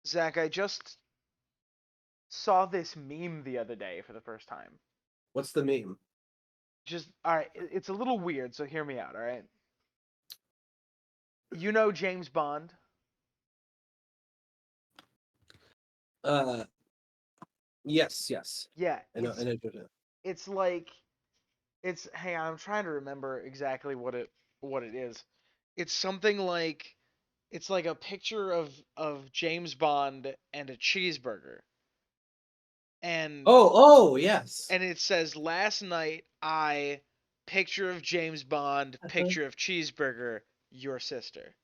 Zach, I just saw this meme the other day for the first time. What's the meme? Just, all right, it's a little weird, so hear me out, all right? You know James Bond? Uh, yes, yes. Yeah, I know, I know. it's like hang on, I'm trying to remember exactly what it is. It's something like it's like a picture of James Bond and a cheeseburger. And Yes. and it says last night I picture of James Bond, Uh-huh. picture of cheeseburger, your sister.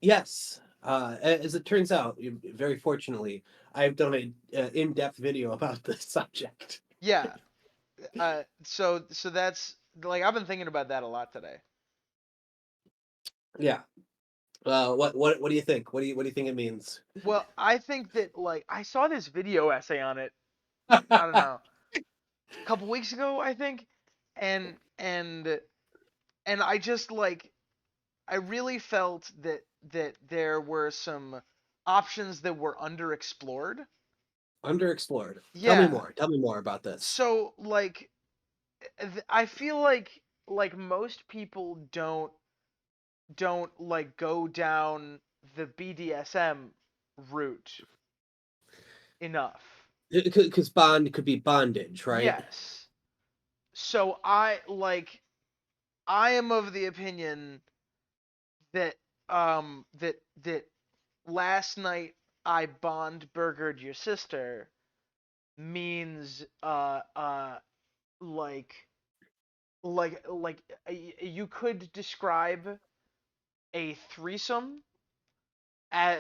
Yes. As it turns out, very fortunately, I've done a in-depth video about this subject. Yeah. So that's like I've been thinking about that a lot today. Yeah. What do you think? What do you think it means? Well, I think that like I saw this video essay on it, I don't know, a couple weeks ago, I think, and and I just like I really felt that there were some options that were underexplored. Underexplored. Tell me Yeah. more. Tell me more about this. So like I feel like most people don't like go down the BDSM route enough. Because bond could be bondage, right? Yes. So I am of the opinion that that last night I bond burgered your sister means like you could describe a threesome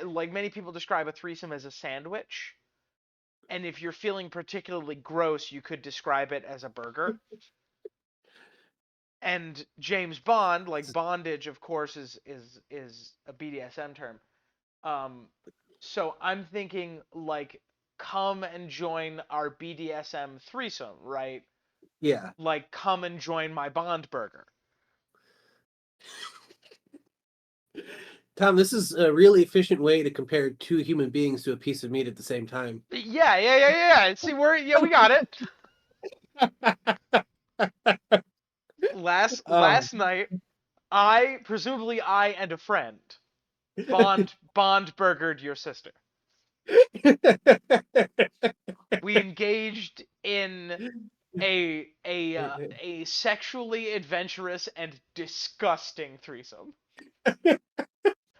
like many people describe a threesome as a sandwich, and if you're feeling particularly gross you could describe it as a burger. And James Bond, like bondage, of course, is a BDSM term. Um, so I'm thinking like come and join our BDSM threesome, right? Yeah. Like come and join my Bond burger. Tom, this is a really efficient way to compare two human beings to a piece of meat at the same time. Yeah. See, we got it. Oh. Last night, I presumably I and a friend Bond burgered your sister. We engaged in a sexually adventurous and disgusting threesome.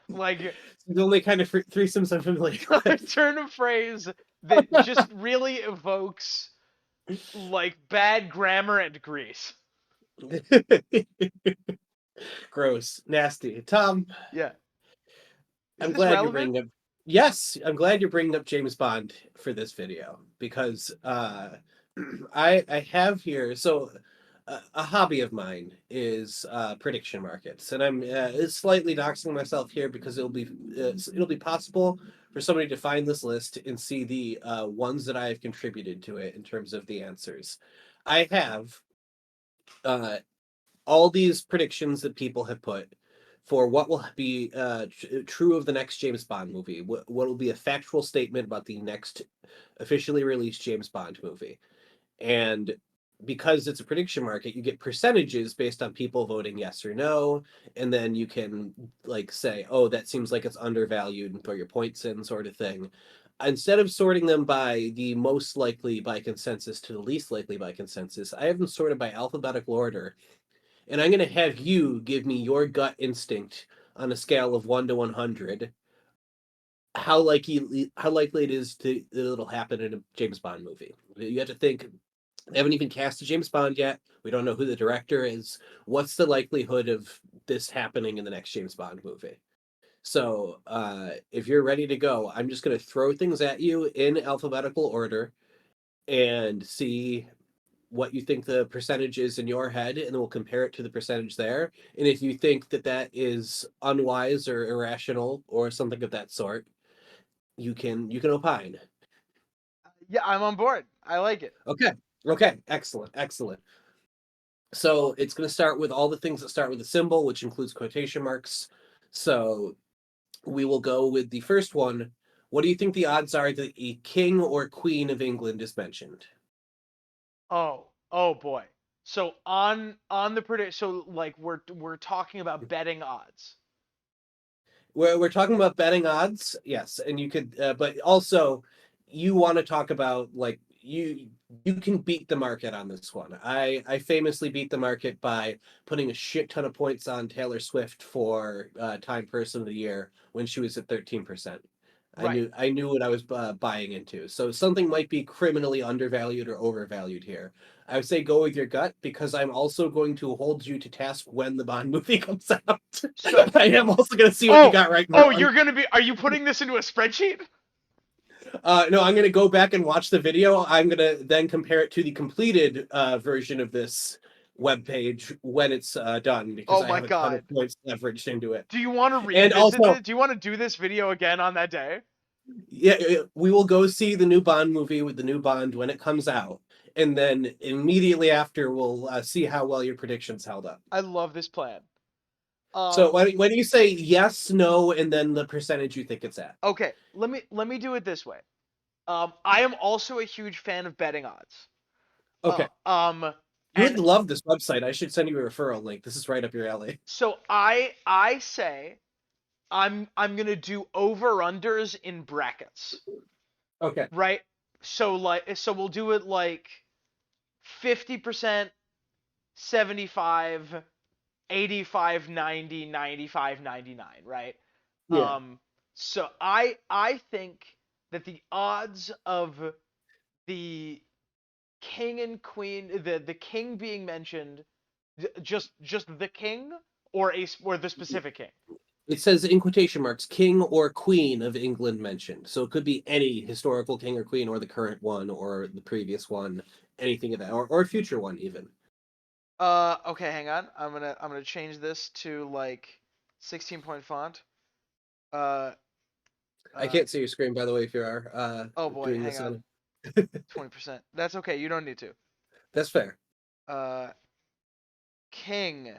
Like The only kind of threesomes I'm familiar a with. turn of phrase that just really evokes like bad grammar and grease. Gross, nasty. Tom, Yeah. Is I'm this glad you're relevant? bringing up. Yes, I'm glad you're bringing up James Bond for this video because I have here a hobby of mine is prediction markets, and I'm slightly doxing myself here because it'll be possible for somebody to find this list and see the ones that I have contributed to it in terms of the answers. I have uh, all these predictions that people have put for what will be true of the next James Bond movie. What will be a factual statement about the next officially released James Bond movie. And because it's a prediction market, you get percentages based on people voting yes or no. And then you can like say, oh, that seems like it's undervalued and throw your points in, sort of thing. Instead of sorting them by the most likely by consensus to the least likely by consensus, I have them sorted by alphabetical order, and I'm going to have you give me your gut instinct on a scale of 1 to 100 how likely it is to that it'll happen in a James Bond movie. You have to think. They haven't even cast a James Bond yet. We don't know who the director is. What's the likelihood of this happening in the next James Bond movie? So, if you're ready to go, I'm just going to throw things at you in alphabetical order and see what you think the percentage is in your head, and then we'll compare it to the percentage there. And if you think that that is unwise or irrational or something of that sort, you can opine. Yeah, I'm on board. I like it. Okay. Okay. Excellent. Excellent. So it's going to start with all the things that start with a symbol, which includes quotation marks. So we will go with the first one. What do you think the odds are that a king or queen of England is mentioned? Oh boy. So on the predict, so like we're talking about betting odds. We're talking about betting odds, yes, and you could, but also you want to talk about like you can beat the market on this one. I famously beat the market by putting a shit ton of points on Taylor Swift for Time Person of the Year when she was at 13%. Right. I knew what I was buying into. So something might be criminally undervalued or overvalued here. I would say go with your gut because I'm also going to hold you to task when the Bond movie comes out. So I am also going to see what you oh got right and oh wrong. you're gonna be are you putting this into a spreadsheet? No, I'm going to go back and watch the video. I'm going to then compare it to the completed version of this web page when it's done because Oh I my have a ton of god. points leveraged into it. Do you want to And revisit also, this? Do you want to do this video again on that day? yeah, we will go see the new Bond movie with the new Bond when it comes out. And then immediately after, we'll see how well your predictions held up. I love this plan. So Um why don't you say yes, no, and then the percentage you think it's at? okay, let me do it this way. I am also a huge fan of betting odds. Okay. You And would love this website. I should send you a referral link. This is right up your alley. so I say I'm gonna do over unders in brackets, Okay. right? So we'll do it like 50%, 75, 85, 90, 95, 99, right? Yeah. So I think that the odds of the king and queen, the king being mentioned, just the king or the specific king. It says in quotation marks, king or queen of England mentioned. So it could be any historical king or queen, or the current one, or the previous one, anything of that, or a future one even. Okay, hang on. I'm gonna change this to like 16-point font. Uh, I uh. can't see your screen, by the way, if you are Oh boy, doing hang this on. on. 20%. That's okay. You don't need to. That's fair. Uh, king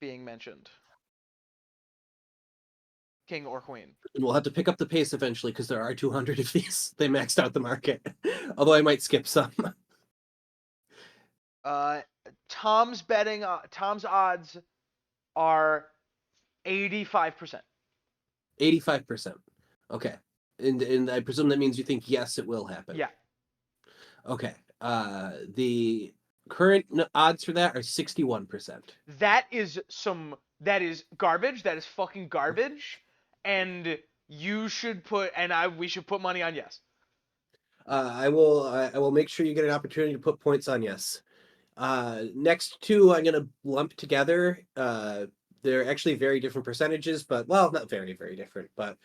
being mentioned. King or queen. And we'll have to pick up the pace eventually because there are 200 of these. They maxed out the market. Although I might skip some. Uh, Tom's odds are 85%. 85%. Okay. And I presume that means you think yes, it will happen. Yeah, Okay. The current odds for that are 61%. that is garbage. That is fucking garbage. And you should put and I we should put money on yes. I will make sure you get an opportunity to put points on yes. Next two I'm gonna lump together. They're actually very different percentages, but well, not very, very different, but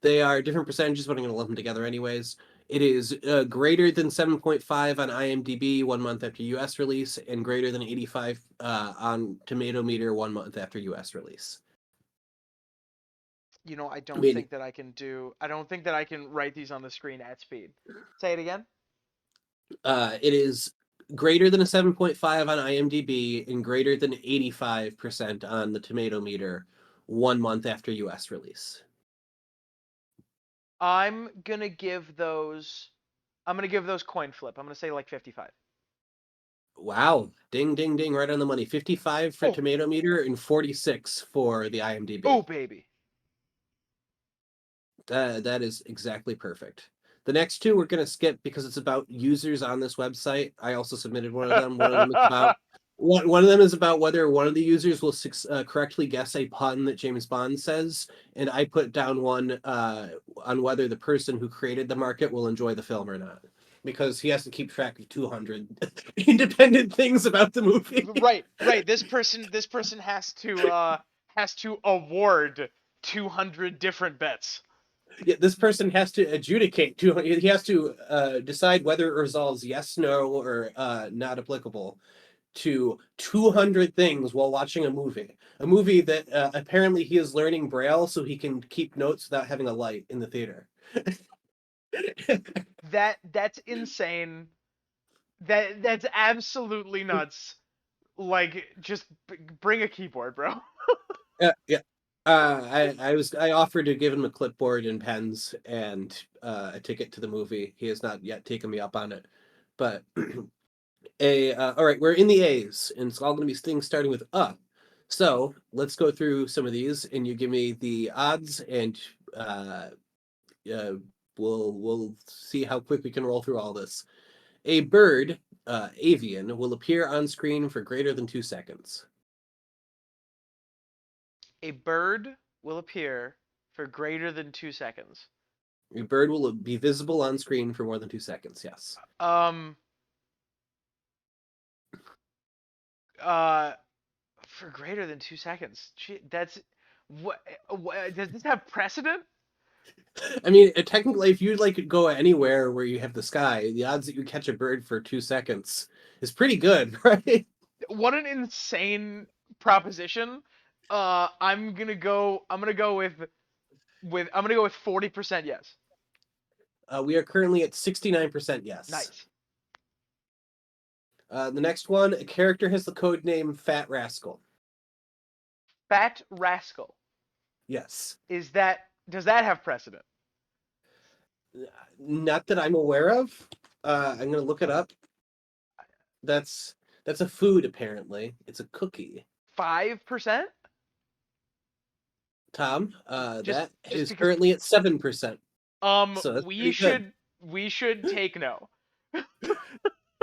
they are different percentages, but I'm gonna lump them together anyways. It is greater than 7.5 on IMDb 1 month after US release, and greater than 85 on Tomato Meter 1 month after US release. I I don't mean, think that I don't think that I can write these on the screen at speed. Say it again. it is greater than a 7.5 on IMDb and greater than 85% on the Tomato Meter 1 month after US release. I'm gonna give those coin flip. I'm gonna say like 55. Wow. Ding, ding, ding. Right on the money. 55 for Oh, Tomato Meter and 46 for the oh IMDb. baby. That is exactly perfect. The next two we're going to skip because it's about users on this website. I also submitted one of them. One of them is about whether one of the users will correctly guess a pun that James Bond says, and I put down one on whether the person who created the market will enjoy the film or not, because he has to keep track of 200 independent things about the movie. Right, right. This person has to award 200 different bets. Yeah, this person has to adjudicate. He has to decide whether it resolves yes, no, or not applicable to 200 things while watching a movie. A movie that apparently he is learning Braille so he can keep notes without having a light in the theater. That's insane. That's absolutely nuts. Like just bring a keyboard, bro. Yeah. I offered to give him a clipboard and pens and a ticket to the movie. He has not yet taken me up on it, but all right, we're in the A's, and it's all going to be things starting with So let's go through some of these, and you give me the odds, and uh, uh, we'll see how quick we can roll through all this. A bird, avian, will appear on screen for greater than 2 seconds. A bird will appear for greater than 2 seconds. A bird will be visible on screen for more than 2 seconds. Yes. Um. Uh. For greater than 2 seconds. Gee, that's what. Does this have precedent? I mean, technically, if you like go anywhere where you have the sky, the odds that you catch a bird for 2 seconds is pretty good, right? What an insane proposition. I'm gonna go. I'm gonna go with. I'm gonna go with 40% yes. We are currently at 69% yes. Nice. The next one, a character has the code name Fat Rascal. Fat Rascal. Yes. Is that? Does that have precedent? Not that I'm aware of. I'm gonna look it up. That's a food apparently. It's a cookie. 5%? Tom, Just that just is because currently at 7%. So that's we pretty good. should take no. The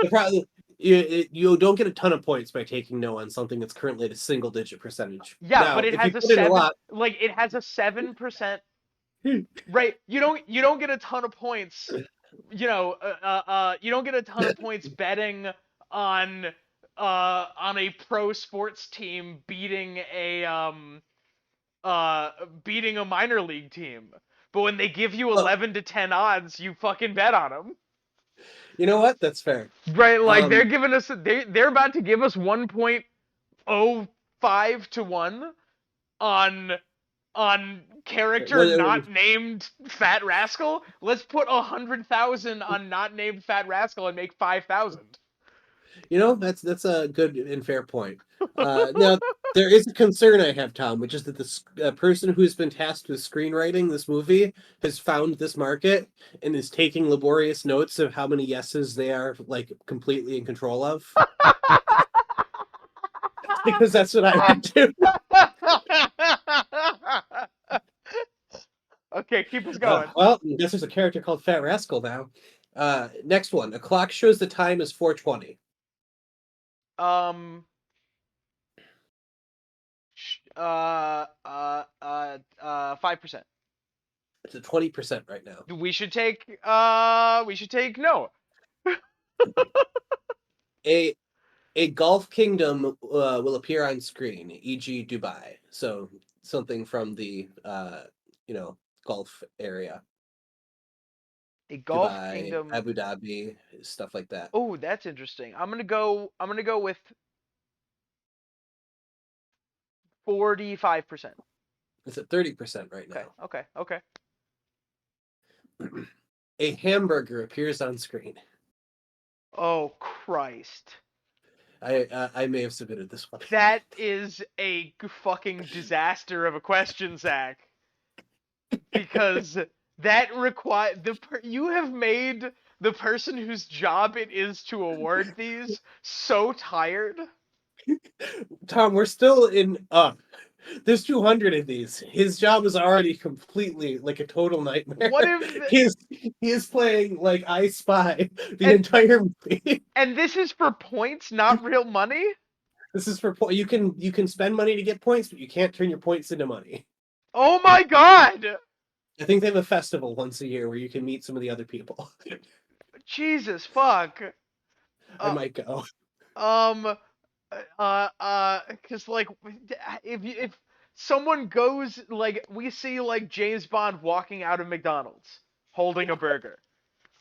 problem, you don't get a ton of points by taking no on something that's currently at a single digit percentage. Yeah, Now, but it if you has a put in a 7, lot, like it has a 7%, right? You don't get a ton of points, you don't get a ton of points betting on on a pro sports team beating a minor league team. But when they give you well, 11 to 10 odds, you fucking bet on them. you know what? That's fair. Right, like Um, they're about to give us 1.05 to 1 on character when, not named Fat Rascal. Let's put 100,000 on not named Fat Rascal and make 5,000. that's a good and fair point. Now there is a concern I have, Tom, which is that this person who's been tasked with screenwriting this movie has found this market and is taking laborious notes of how many yeses they are like completely in control of. Because that's what I would do. Okay, keep us going. Well, I guess there's a character called Fat Rascal now. Next one. A clock shows the time is 4:20. Um. 5%. It's at 20% right now. We should take no. A Golf Kingdom will appear on screen, e.g., Dubai. So something from the Gulf area, A Golf Dubai, Kingdom. Abu Dhabi, stuff like that. Oh, that's interesting. I'm gonna go with 45%. It's at 30% right Okay, now. okay, okay. A hamburger appears on screen. Oh Christ. I may have submitted this one. That is a fucking disaster of a question, Zach. Because that you have made the person whose job it is to award these so tired. Tom, we're still in there's 200 of these. His job is already completely like a total nightmare. What if the, He is playing like I Spy the and entire movie. and this is for points, not real money? This is for you can spend money to get points, but you can't turn your points into money. Oh my god. I think they have a festival once a year where you can meet some of the other people. Jesus fuck. I Uh, might go. um because like if someone goes, like we see like James Bond walking out of McDonald's holding a burger,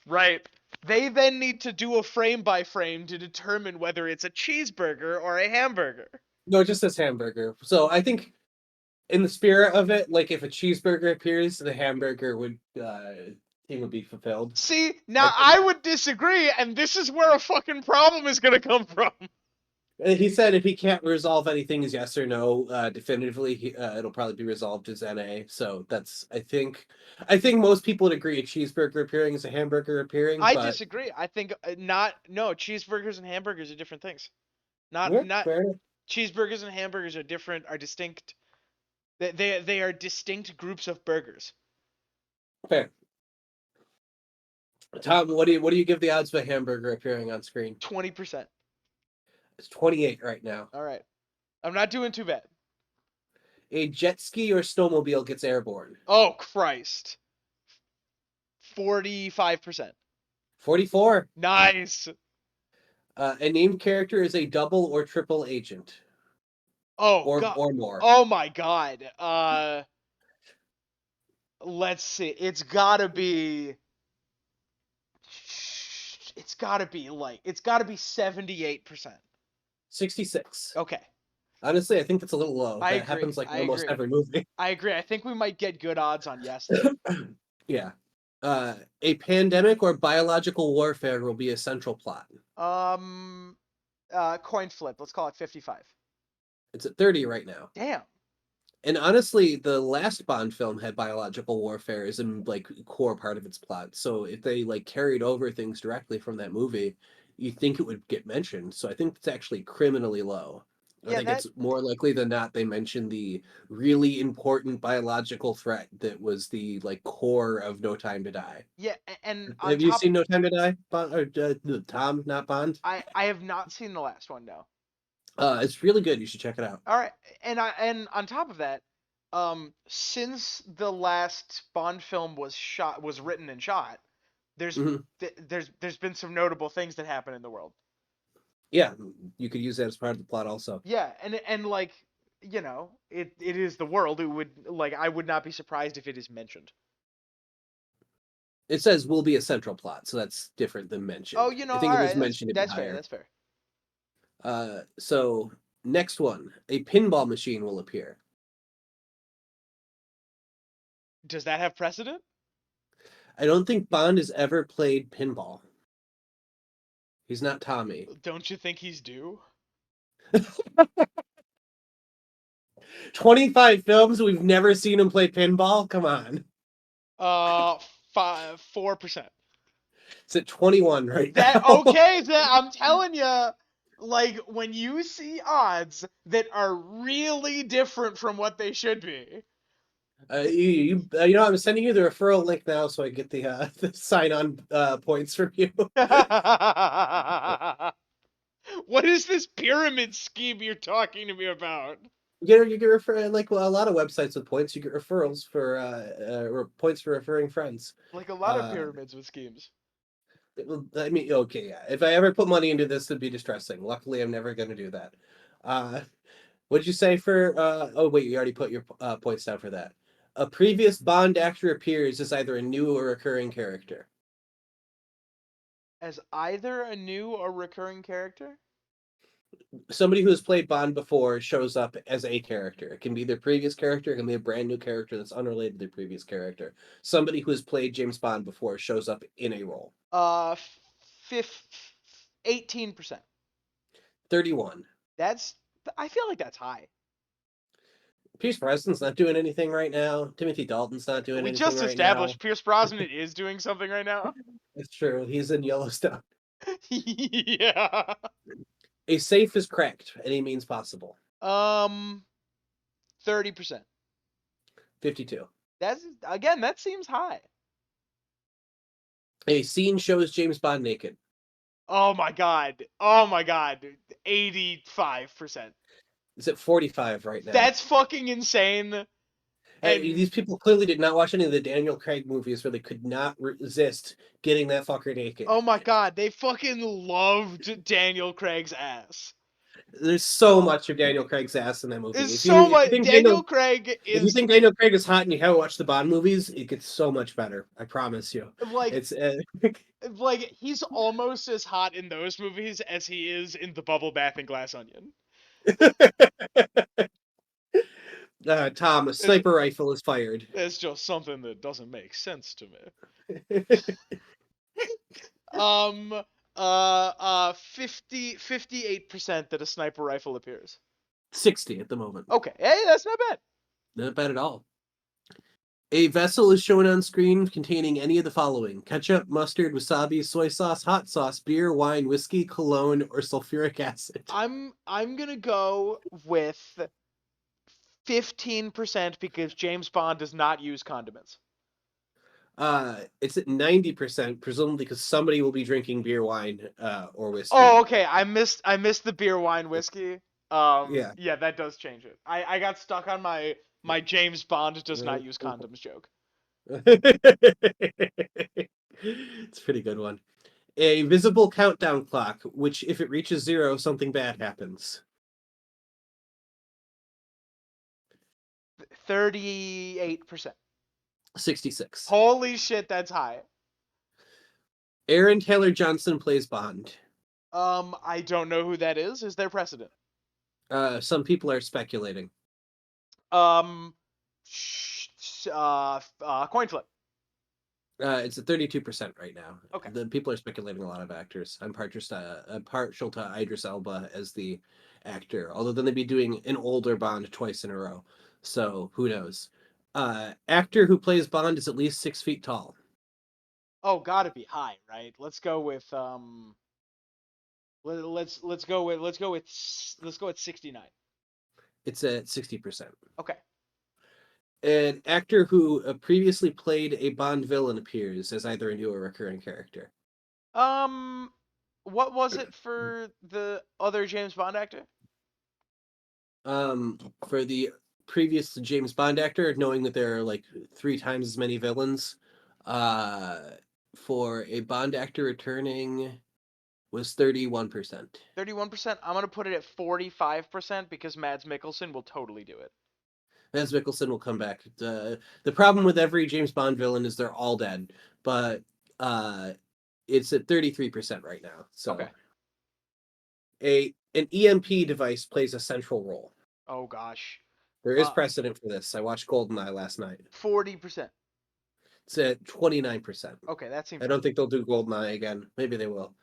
right? They then need to do a frame by frame to determine whether it's a cheeseburger or a hamburger. No, it just says hamburger. So I think in the spirit of it, like if a cheeseburger appears, the hamburger would thing would be fulfilled. See, now I would disagree, and this is where a fucking problem is gonna come from. He said if he can't resolve anything as yes or no definitively, it'll probably be resolved as NA. So that's I think most people would agree a cheeseburger appearing is a hamburger appearing, I but disagree. I think not. No, cheeseburgers and hamburgers are different things. Not yeah, not fair enough. cheeseburgers and hamburgers are different. Are distinct. They are distinct groups of burgers. Fair. Tom, what do you give the odds of a hamburger appearing on screen? 20%. It's 28 right now. All right. I'm not doing too bad. A jet ski or snowmobile gets airborne. Oh Christ. 45%. 44. Nice. A named character is a double or triple agent, Oh God. or more. Oh my God. Let's see. It's gotta be 78%. 66. Okay. Honestly, I think that's a little low. I That agree. happens like I in almost agree. every movie. I agree. I think we might get good odds on yes then. Yeah. A pandemic or biological warfare will be a central plot. Um coin flip. Let's call it 55. It's at 30 right now. Damn. And honestly, the last Bond film had biological warfare as a like core part of its plot. So if they like carried over things directly from that movie, you think it would get mentioned. So I think it's actually criminally low. I Yeah, think it's more likely than not they mention the really important biological threat that was the like core of No Time to Die. yeah, and on Have you top seen No Time to Die? Bond, or Tom, not Bond? I have not seen the last one, no. It's really good. You should check it out. All right, and on top of that, since the last Bond film was written and shot, there's Mhm. there's been some notable things that happen in the world. Yeah, you could use that as part of the plot also. Yeah, and like, it is the world. It would like I would not be surprised if it is mentioned. It says will be a central plot, so that's different than Oh, mentioned. I all think if it right, was mentioned, it'd be that's fair. higher. That's fair. So next one, a pinball machine will appear. Does that have precedent? I don't think Bond has ever played pinball. He's not Tommy. Don't you think he's due? 25 films, we've never seen him play pinball? Come on. 4%. It's at 21 right That now. okay? That I'm telling you, like when you see odds that are really different from what they should be. You know, I'm sending you the referral link now so I get the sign on points from you. What is this pyramid scheme you're talking to me about? You get refer like well, a lot of websites with points. You get referrals for or points for referring friends. Like a lot of Uh, pyramids with schemes. I mean, okay, yeah. If I ever put money into this, it'd be distressing. Luckily, I'm never going to do that. Uh, what'd you say for? Oh wait, you already put your points down for that. A previous Bond actor appears as either a new or recurring character. As either a new or recurring character? Somebody who has played Bond before shows up as a character. It can be their previous character, it can be a brand new character that's unrelated to their previous character. Somebody who has played James Bond before shows up in a role. Fifth, 18%. 31. That's I feel like that's high. Pierce Brosnan's not doing anything right now. Timothy Dalton's not doing We anything just right now. established Pierce Brosnan is doing something right now. It's true. He's in Yellowstone. Yeah. A safe is cracked. Any means possible. 30%. 52. That seems high. A scene shows James Bond naked. Oh my god. Oh my god. 85%. It's at 45 right now. That's fucking insane. And these people clearly did not watch any of the Daniel Craig movies where they could not resist getting that fucker naked. oh my god, they fucking loved Daniel Craig's ass. There's so much of Daniel Craig's ass in that movie. There's so much. Daniel Craig if you is think Daniel Craig is hot and you haven't watched the Bond movies, it gets so much better. I promise you. like It's like he's almost as hot in those movies as he is in The Bubble Bath and Glass Onion. Tom, a sniper rifle is fired. It's just something that doesn't make sense to me. 58% that a sniper rifle appears. 60 at the moment. Okay, hey, that's not bad. Not bad at all. A vessel is shown on screen containing any of the following: ketchup, mustard, wasabi, soy sauce, hot sauce, beer, wine, whiskey, cologne, or sulfuric acid. I'm gonna go with 15% because James Bond does not use condiments. It's at 90%, presumably because somebody will be drinking beer, wine, or whiskey. Oh, okay. I missed the beer, wine, whiskey. Yeah. Yeah, that does change it. I got stuck on my James Bond does not use condoms joke. It's a pretty good one. A visible countdown clock, which if it reaches 0, something bad happens. 38%. 66. Holy shit, that's high. Aaron Taylor Johnson plays Bond. I don't know who that is. Is there precedent? Some people are speculating. Coin flip. It's at 32% right now. Okay. The people are speculating a lot of actors. I'm partial to Idris Elba as the actor, although then they'd be doing an older Bond twice in a row. So who knows? Actor who plays Bond is at least 6 feet tall. Oh, gotta be high, right? Let's go with let's go with 69. It's at 60%. Okay. An actor who previously played a Bond villain appears as either a new or recurring character. What was it for the other James Bond actor? For the previous James Bond actor, knowing that there are like 3 times as many villains, for a Bond actor returning was 31%. 31%. I'm gonna put it at 45% because Mads Mikkelsen will totally do it. Mads Mikkelsen will come back. The problem with every James Bond villain is they're all dead, but it's at 33% right now. So okay. An EMP device plays a central role. Oh gosh. There is precedent for this. I watched GoldenEye last night. 40%. It's at 29%. Okay, that seems. I don't think they'll do GoldenEye again. Maybe they will.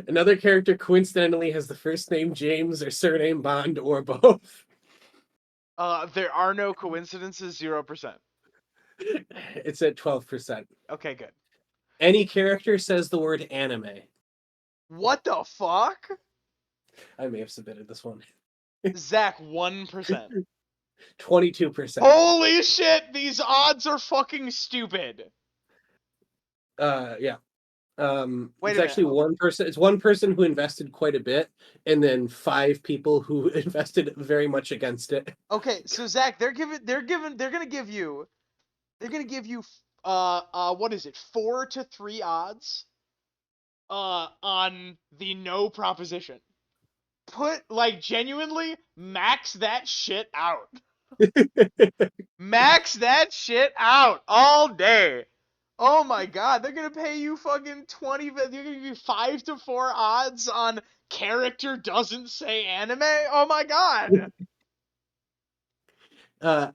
Another character coincidentally has the first name James or surname Bond or both. There are no coincidences. 0%. It's at 12%. Okay, good. Any character says the word anime. What the fuck? I may have submitted this one. Zach, 1%. 22%. Holy shit! These odds are fucking stupid. Yeah. Wait it's a actually minute. one person. It's one person who invested quite a bit, and then 5 people who invested very much against it. Okay, so Zach, they're gonna give you what is it, 4-3 odds on the no proposition. Genuinely max that shit out. Max that shit out all day. Oh my god, they're gonna pay you fucking 20. They're gonna give you 5 to 4 odds on character doesn't say anime. Oh my god.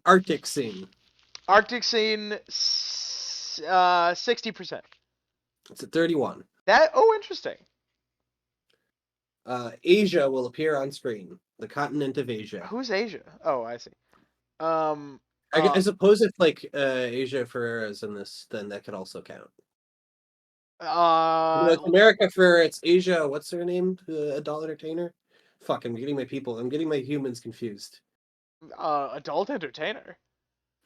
Arctic Scene. Arctic Scene, 60%. It's at 31. Interesting. Asia will appear on screen. The continent of Asia. Who's Asia? Oh, I see. I suppose if like Asia Ferrera's in this, then that could also count. It's America Ferrera. It's Asia. What's her name? Adult entertainer. Fuck! I'm getting my humans confused. Adult entertainer.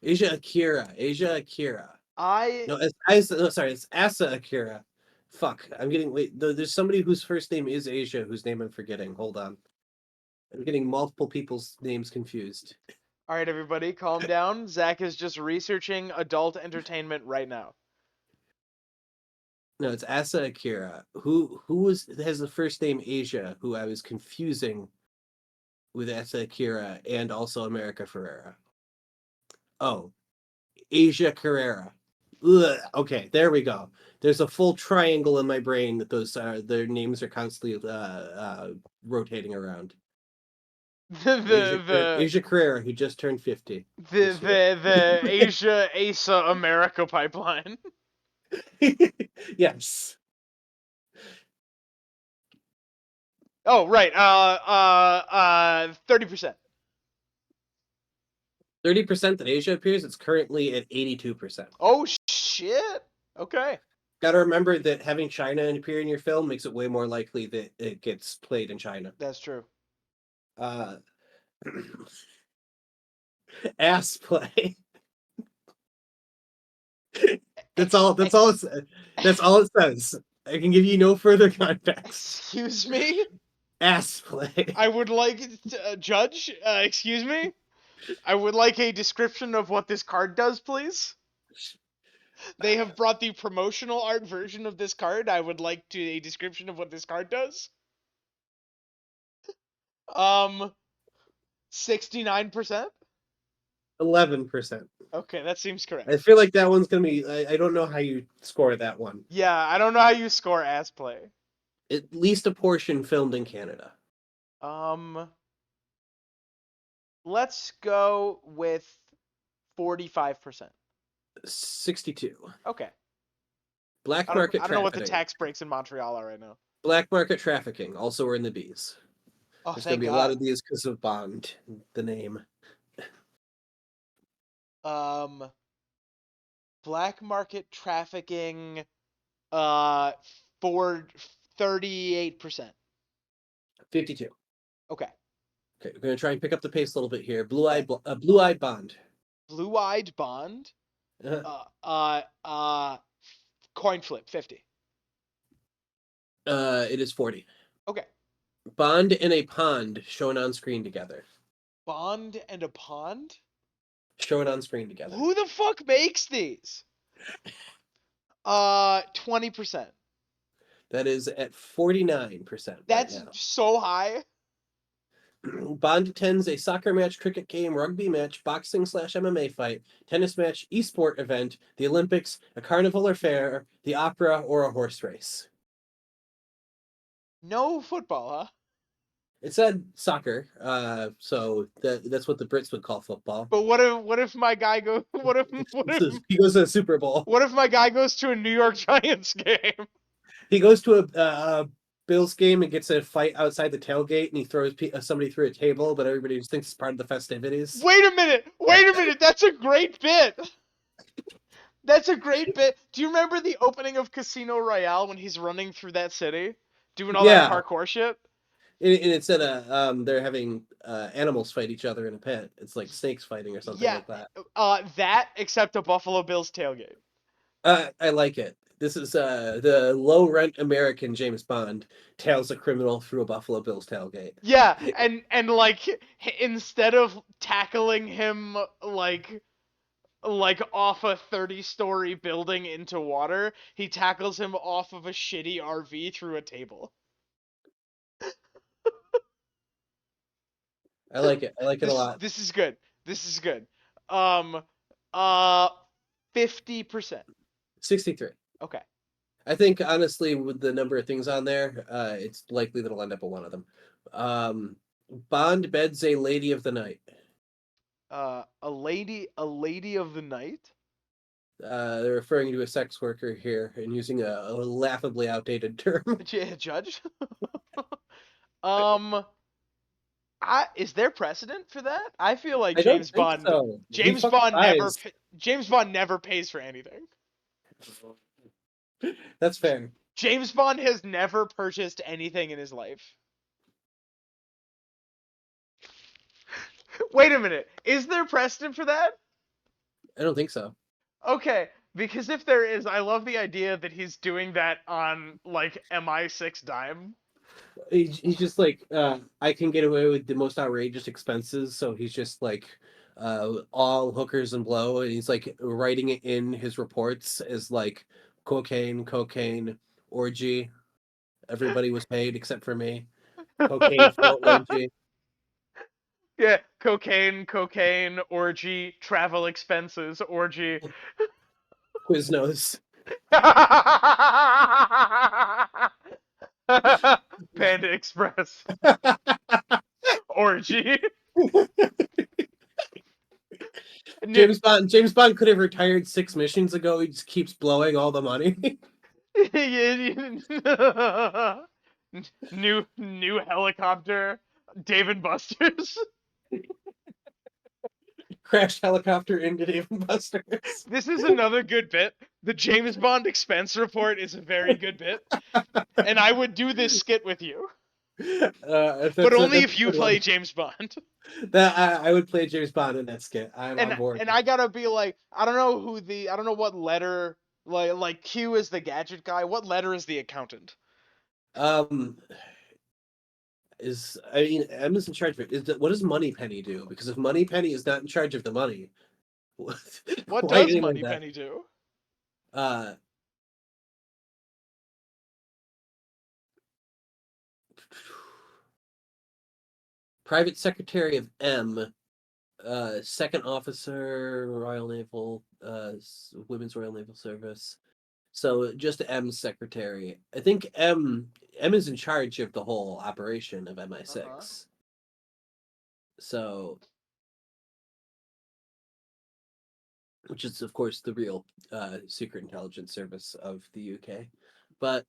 Asia Akira. It's Asa Akira. Fuck! There's somebody whose first name is Asia, whose name I'm forgetting. Hold on. I'm getting multiple people's names confused. All right, everybody, calm down. Zach is just researching adult entertainment right now. No, it's Asa Akira. Who has the first name Asia, who I was confusing with Asa Akira and also America Ferrera. Oh, Asia Carrera. Ugh. Okay, there we go. There's a full triangle in my brain that their names are constantly rotating around. Asia Carrera, who just turned 50. The Asia Asa America pipeline. Yes. Oh, right. 30%. 30% that Asia appears, it's currently at 82%. Oh shit. Okay. Got to remember that having China appear in your film makes it way more likely that it gets played in China. That's true. Uh, ass play. That's all. That's all. That's all it says. I can give you no further context. Excuse me? Ass play. I would like judge, excuse me? I would like a description of what this card does, please. They have brought the promotional art version of this card. I would like a description of what this card does. 69%. 11%. Okay, that seems I correct. feel like that one's gonna be. I don't know how you score that one. Yeah, I don't know how you score ass play. At least a portion filmed in Canada. Um, let's go with 45%. 62. Okay. Black I don't market I don't know what the trafficking. tax breaks in Montreal are right now. Black market trafficking also are in the B's. Oh, There's going to thank be a lot God. of these because of Bond, the name. Um, black market trafficking for 38%. 52. Okay. Okay, we're going to try and pick up the pace a little bit here. Okay. Blue-eyed Bond. Blue-eyed Bond. Uh, Coin flip 50. it is 40. Okay. Bond and a pond shown on screen together. Bond and a pond? Shown on screen together. Who the fuck makes these? 20%. That is at 49% right That's now. so high. Bond attends a soccer match, cricket game, rugby match, boxing/MMA fight, tennis match, esport event, the Olympics, a carnival or fair, the opera, or a horse race. No football, huh? It said soccer, so that's what the Brits would call football. But what if my guy go He goes to the Super Bowl. what if my guy goes to a New York Giants game? He goes to a Bills game and gets a fight outside the tailgate, and he throws somebody through a table, but everybody just thinks it's part of the festivities. Wait a minute. Wait a minute. That's a great bit. That's a great bit. Do you remember the opening of Casino Royale when he's running through that city, doing all that Yeah, parkour shit? and it's at they're having animals fight each other in a pit. It's like snakes fighting or something Yeah. like that. That except a Buffalo Bills tailgate. I like it. This is the low rent American James Bond tails a criminal through a Buffalo Bills tailgate. Yeah, and like instead of tackling him like off a 30-story building into water, he tackles him off of a shitty RV through a table. I like it. I like it a lot. This is good. This is good. Um uh 50%. 63. Okay. I think honestly, with the number of things on there, it's likely that I'll end up with one of them. Bond beds a lady of the night. A lady of the night? They're referring to a sex worker here and using a laughably outdated term. Judge? um is there precedent for that? I feel like I don't think so. He fucking lies. James Bond never pays for anything. That's fair. James Bond has never purchased anything in his life. Wait a minute. Is there precedent for that? I don't think so. Okay, because if there is, I love the idea that he's doing that on like MI6 dime. He's just like I can get away with the most outrageous expenses, so he's just like all hookers and blow, and he's like writing it in his reports as like cocaine, orgy. Everybody was paid except for me. Cocaine for orgy. Yeah, cocaine, orgy, travel expenses, orgy. Quiznos. Panda Express. Orgy. James Bond could have retired 6 missions ago. He just keeps blowing all the money. New helicopter, Dave & Buster's. Crashed helicopter into Dave and Buster's. This is another good bit. The James Bond expense report is a very good bit, and I would do this skit with you, but only if you play James Bond. That I would play James Bond in that skit. I'm on board. And I gotta be like, I don't know what letter, like Q is the gadget guy. What letter is the accountant? M is in charge of it. What does Moneypenny do? Because if Moneypenny is not in charge of the money, What why does anyone that? Moneypenny do? Private Secretary of M, second officer, Royal Naval, Women's Royal Naval Service. So just M secretary. I think M is in charge of the whole operation of MI6. So, which is of course the real secret intelligence service of the UK. But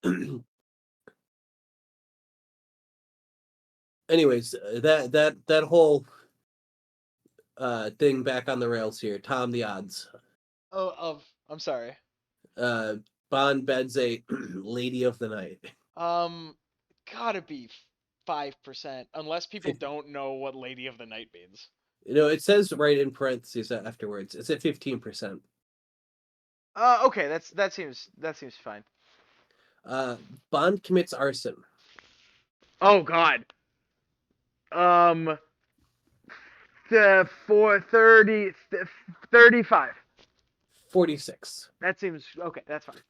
anyways, that whole thing back on the rails here. Tom, the odds. I'm sorry. Bond beds a Lady of the Night. Gotta be 5%, unless people don't know what Lady of the Night means. It says right in parentheses afterwards. It's at 15%. Okay, that seems fine. Bond commits arson. Oh God. The 430, 35. 46. That seems okay. That's fine.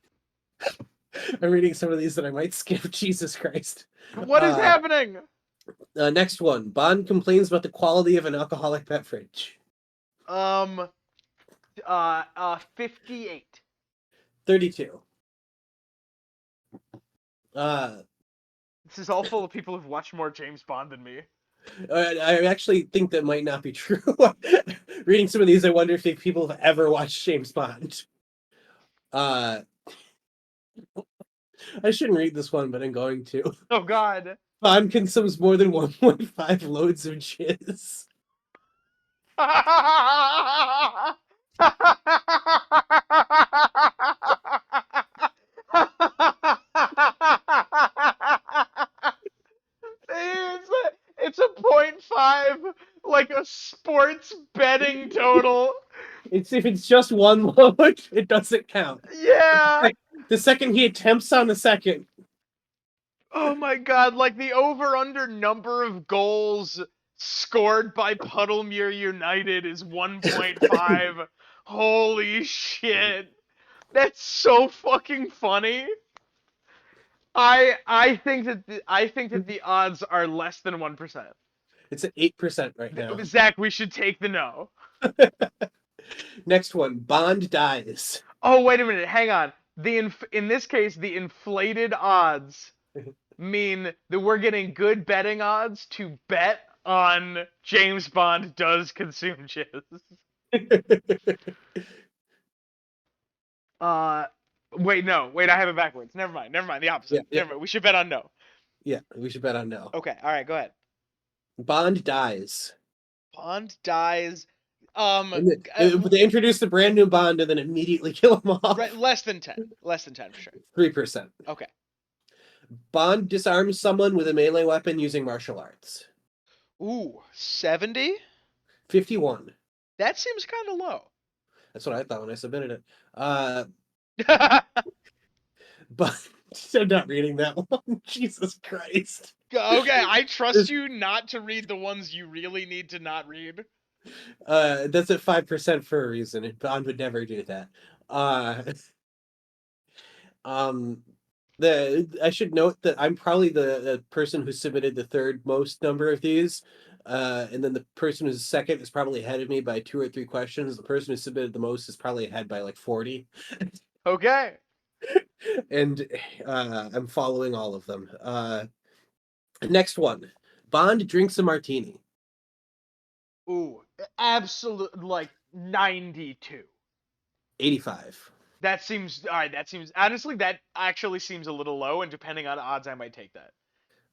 I'm reading some of these that I might skip. Jesus Christ. What is happening? Next one. Bond complains about the quality of an alcoholic beverage. 58. 32. This is all full of people who've watched more James Bond than me. I actually think that might not be true. Reading some of these, I wonder if people have ever watched James Bond. I shouldn't read this one, but I'm going to. Oh God. Bond consumes more than 1.5 loads of jizz. It's a 0.5, like a sports betting total. If it's just one load, it doesn't count. Yeah. Like, the second he attempts on the second. Oh my God! Like the over/under number of goals scored by Puddlemere United is 1.5. Holy shit! That's so fucking funny. I think that the odds are less than 1%. It's at 8% right now. Zach, we should take the no. Next one, Bond dies. Oh wait a minute, hang on. In this case, the inflated odds mean that we're getting good betting odds to bet on James Bond does consume jizz. Wait, no. Wait, I have it backwards. Never mind. The opposite. Yeah. Never mind. We should bet on no. Yeah, we should bet on no. Okay, alright, go ahead. Bond dies. Bond dies. They introduce the brand new Bond and then immediately kill him off. Right, less than 10 for sure. 3%. Okay. Bond disarms someone with a melee weapon using martial arts. Ooh, 70? 51. That seems kind of low. That's what I thought when I submitted it. But I'm not reading that one. Jesus Christ. Okay, I trust you not to read the ones you really need to not read. That's at 5% for a reason. Bond would never do that. I should note that I'm probably the person who submitted the third most number of these. And then the person who's second is probably ahead of me by 2 or 3 questions. The person who submitted the most is probably ahead by like 40. Okay. And I'm following all of them. Next one. Bond drinks a martini. Ooh, absolute, like 92. 85. That seems all right. That seems honestly that actually seems a little low, and depending on odds, I might take that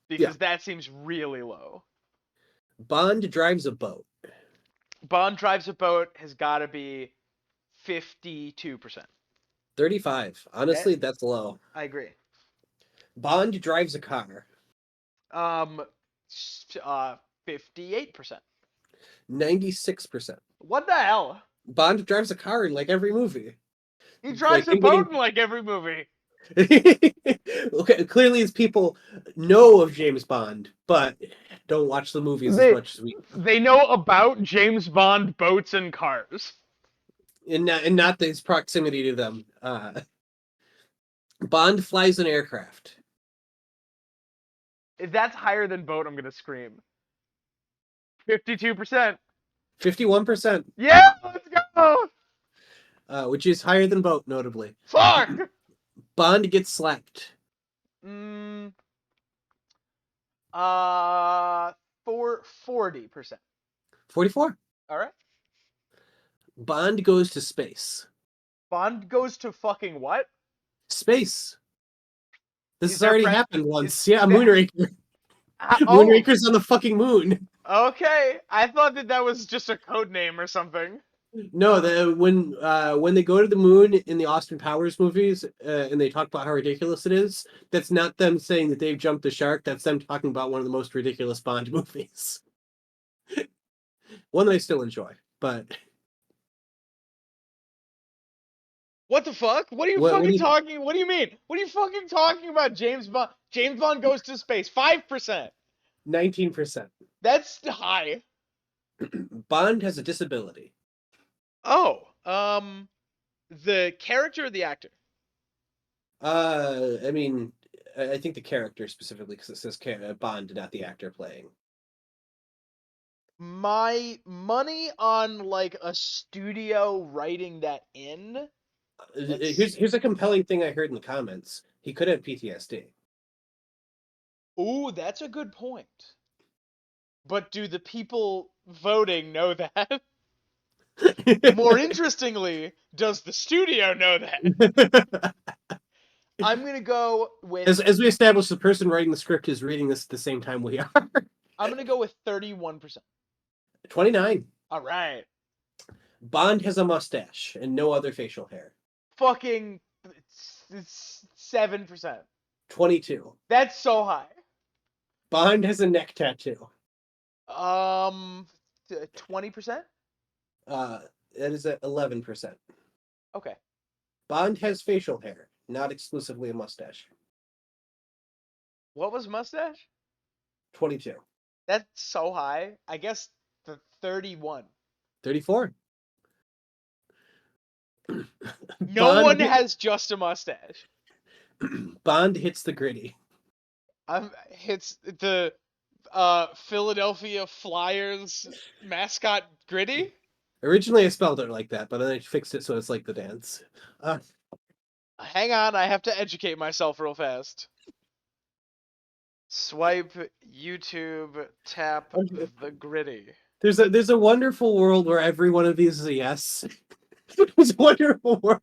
Yeah. because that seems really low. Bond drives a boat. Bond drives a boat has got to be 52%. 35. Yeah, Honestly, that's low. I agree. Bond drives a car. Um, 58%. 96%. What the hell? Bond drives a car in like every movie. He Like drives a him boat getting in like every movie. okay, clearly these people know of James Bond, but don't watch the movies as They much as we they know about James Bond boats and cars. and not his proximity to them. Bond flies an aircraft. If that's higher than boat, I'm gonna scream. 52%. 51%, Yeah, let's go. which is higher than boat, notably. Fuck. Bond gets slapped. Mm, uh, for 40%. 44. All right. Bond goes to space. Bond goes to fucking what? Space. This Is has there already pre- happened is, once. Yeah, is there? Moonraker. Oh, Moonraker's on the fucking moon. okay. I thought that was just a code name or something. No, when they go to the moon in the Austin Powers movies, and they talk about how ridiculous it is, that's not them saying that they've jumped the shark. That's them talking about one of the most ridiculous Bond movies. One that I still enjoy, but What the fuck? What are you what do fucking you? talking? What do you mean? What are you fucking talking about? James Bond. James Bond goes to space. 5%. 19%. That's high. Bond has a disability. Oh, the character or the actor? I mean, I think the character specifically because it says Bond, not the actor playing. My money on like a studio writing that in. Let's. Here's a compelling thing I heard in the comments. He could have PTSD. Ooh, that's a good point. But do the people voting know that? More interestingly, does the studio know that? I'm gonna go with. As we established, the person writing the script is reading this at the same time we are. I'm gonna go with 31%. 29. All right. Bond has a mustache and no other facial hair. Fucking 7%. 22. That's so high. Bond has a neck tattoo. 20%. Uh, that is at 11%. Okay. Bond has facial hair, not exclusively a mustache. What was mustache? 22. That's so high. I guess the 31. 34. No one has just a mustache. Bond hits the gritty. Hits the Philadelphia Flyers mascot Gritty. Originally, I spelled it like that, but then I fixed it so it's like the dance. Hang on, I have to educate myself real fast. Swipe YouTube, tap the Gritty. There's a wonderful world where every one of these is a yes. There's a wonderful world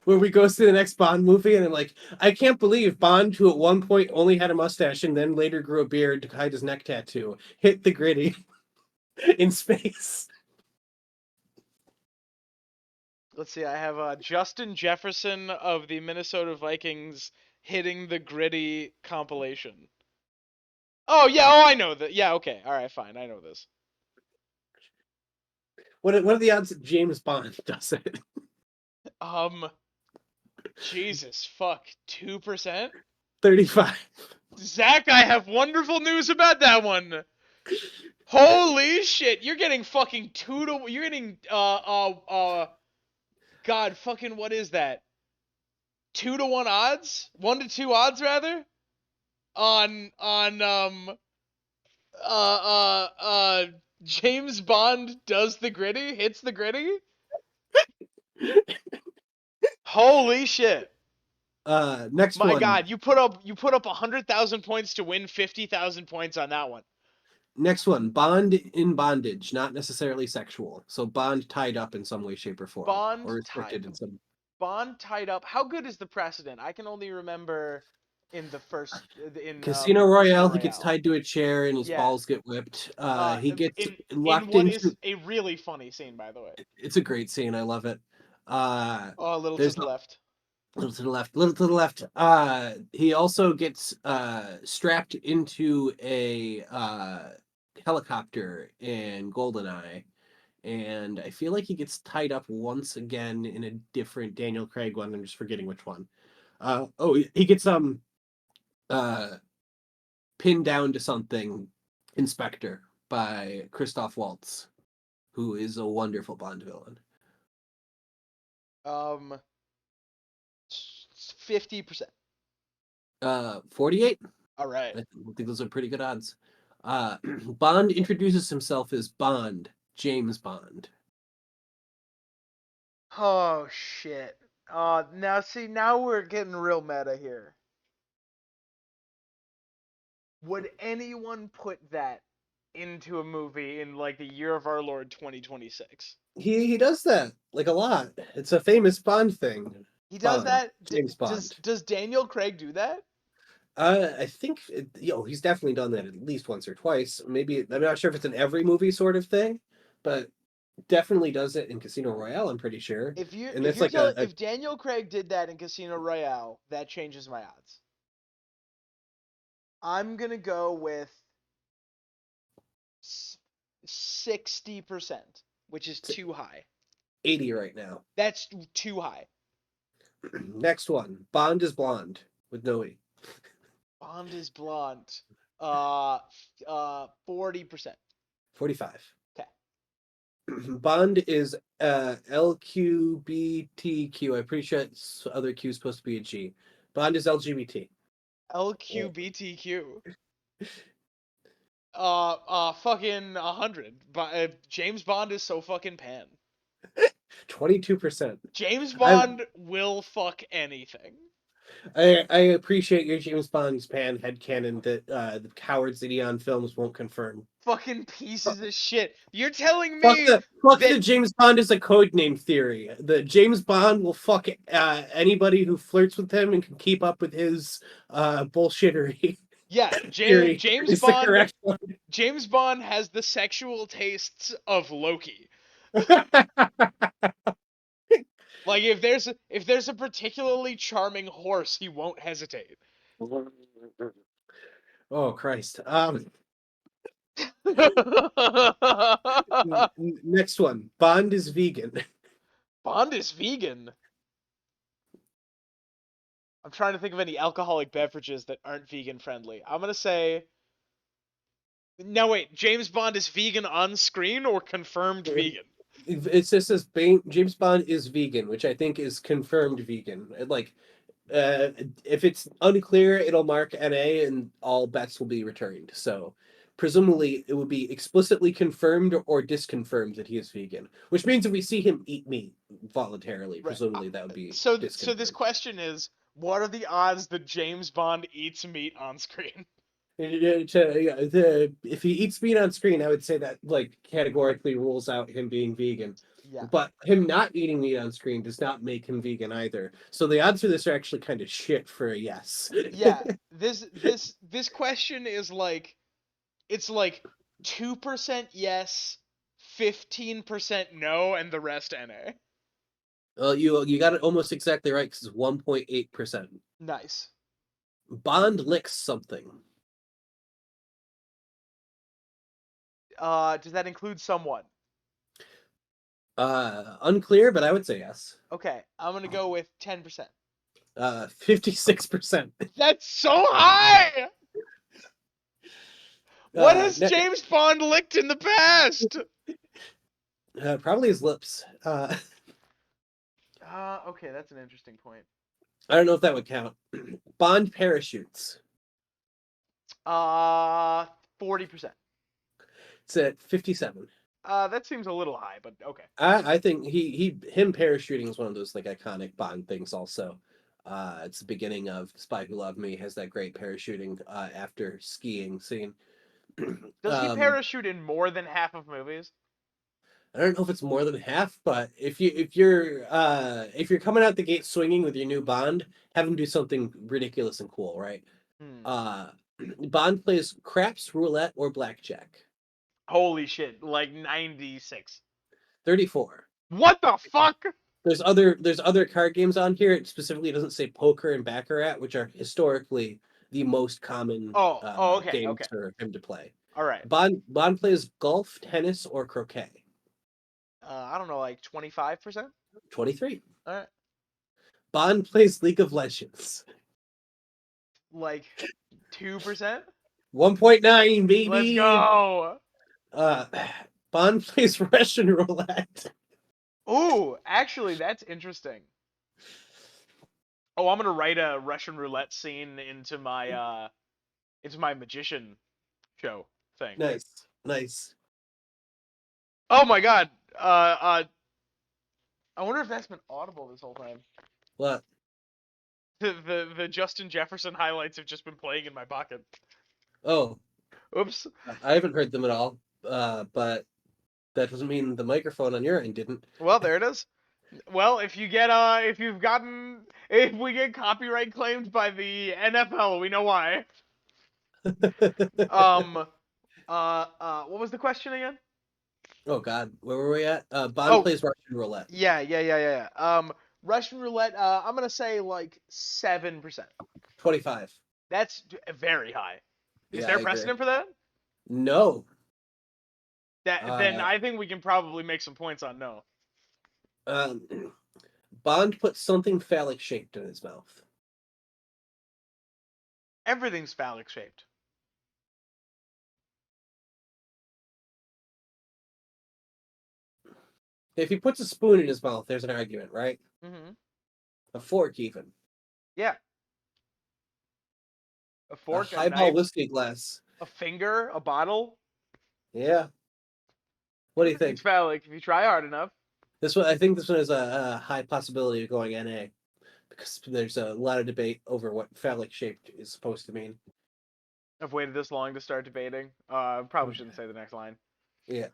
where we go see the next Bond movie, and I'm like, I can't believe Bond, who at one point only had a mustache and then later grew a beard to hide his neck tattoo, hit the gritty in space. Let's see, I have Justin Jefferson of the Minnesota Vikings hitting the Gritty compilation. Oh, yeah, I know that. Yeah, okay. All right, fine. I know this. What are the odds that James Bond does it? Jesus, fuck. 2%? 35. Zach, I have wonderful news about that one. Holy shit, you're getting fucking you're getting, God, fucking, what is that? 2-1 odds? 1-2 odds, rather? On James Bond does the Gritty, hits the Gritty? Holy shit. Next My one. God, you put up 100,000 points to win 50,000 points on that one. Next one, Bond in bondage, not necessarily sexual. So Bond tied up in some way, shape, or form, or Bond tied restricted in some. Bond tied up. How good is the precedent? I can only remember in the first in Casino Casino Royale, he gets Royale. tied to a chair and his Yeah. balls get whipped. Uh, He gets in locked what is into. a really funny scene, by the way. It's a great scene. I love it. Oh, a little to There's the left. little to the left, little to the left. He also gets strapped into a helicopter in Goldeneye, and I feel like he gets tied up once again in a different Daniel Craig one. I'm just forgetting which one. He gets uh pinned down to something, Inspector by Christoph Waltz, who is a wonderful Bond villain. 50%. 48. All right. I think those are pretty good odds. Bond introduces himself as Bond, James Bond. Oh shit. Now see, now we're getting real meta here. Would anyone put that into a movie in like the year of our Lord 2026? He does that like a lot. It's a famous Bond thing. He does Bond, that. James Does Bond. does Daniel Craig do that? I think he's definitely done that at least once or twice. Maybe I'm not sure if it's an every movie sort of thing, but definitely does it in Casino Royale. I'm pretty sure, and If that's you're like telling a if Daniel Craig did that in Casino Royale, that changes my odds. I'm gonna go with 60%, which is too high. 80 right now. That's too high. Next one, Bond is blonde with no E. Bond is blonde. 40%. 45. Okay. Bond is LQBTQ. I'm pretty sure it's other Q is supposed to be a G. Bond is LGBT. LQBTQ. Fucking 100. James Bond is so fucking pan. 22%. James I Bond will fuck anything. I appreciate your James Bond's pan headcanon that the Howard Zidion films won't confirm. Fucking pieces of shit. You're telling Fuck me the that James Bond is a code name theory. The James Bond will fuck anybody who flirts with him and can keep up with his bullshittery yeah, theory is the correct one. James Bond has the sexual tastes of Loki. Like if there's a particularly charming horse, he won't hesitate. Oh Christ. Next one. Bond is vegan. Bond is vegan. I'm trying to think of any alcoholic beverages that aren't vegan friendly. I'm gonna say no. Wait, James Bond is vegan on screen or confirmed vegan? It says James Bond is vegan, which I think is confirmed vegan. Like, if it's unclear, it'll mark NA and all bets will be returned. So, presumably, it would be explicitly confirmed or disconfirmed that he is vegan, which means if we see him eat meat voluntarily, Right. Presumably that would be So this disconfirmed. question is, what are the odds that James Bond eats meat on screen? If he eats meat on screen, I would say that like categorically rules out him being vegan. Yeah. But him not eating meat on screen does not make him vegan either. So the odds for this are actually kind of shit for a yes. Yeah. This question is like it's like 2% yes, 15% no, and the rest NA. Well, you got it almost exactly right because it's 1.8%. Nice. Bond licks something. Does that include someone? Unclear, but I would say yes. Okay, I'm gonna go with 10%. 56%. That's so high! What has Ne- James Bond licked in the past? Probably his lips. Okay, that's an interesting point. I don't know if that would count. Bond parachutes. 40%. It's at 57. That seems a little high, but okay. I think him parachuting is one of those like iconic Bond things. Also, it's the beginning of Spy Who Loved Me has that great parachuting after skiing scene. Does he Um, parachute in more than half of movies? I don't know if it's more than half, but if you're coming out the gate swinging with your new Bond, have him do something ridiculous and cool, right? Hmm. Uh, Bond plays craps, roulette, or blackjack. Holy shit! Like 96. 34. What the fuck? There's other card games on here. It specifically doesn't say poker and baccarat, which are historically the most common Oh, okay, games okay. for him to play. All right. Bond plays golf, tennis, or croquet. I don't know, like 25%. 23. All right. Bond plays League of Legends. Like 2%. 1.9, Let's baby. go. Uh, Bond plays Russian roulette. Ooh, actually, that's interesting. Oh, I'm gonna write a Russian roulette scene into my magician show thing. Nice, nice. Oh my god. I wonder if that's been audible this whole time. What? The Justin Jefferson highlights have just been playing in my pocket. Oh, Oops. I haven't heard them at all. But that doesn't mean the microphone on your end didn't. Well, there it is. Well, if we get copyright claimed by the NFL, we know why. Um, what was the question again? Oh God, where were we at? Bond Oh, plays Russian roulette. yeah. Russian roulette. I'm gonna say like 7%. 25. That's very high. Is Yeah, there I agree. precedent for that? No. Then Uh, I think we can probably make some points on no. um, Bond puts something phallic shaped in his mouth. Everything's phallic shaped. If he puts a spoon in his mouth, there's an argument, right? Mm-hmm. A fork, even. Yeah. A A fork, a highball knife, whiskey glass. a finger, a bottle. Yeah. What do you Everything's think? phallic if you try hard enough. This one, I think this one is a high possibility of going NA because there's a lot of debate over what phallic shaped is supposed to mean. I've waited this long to start debating. Probably shouldn't say the next line. Yeah.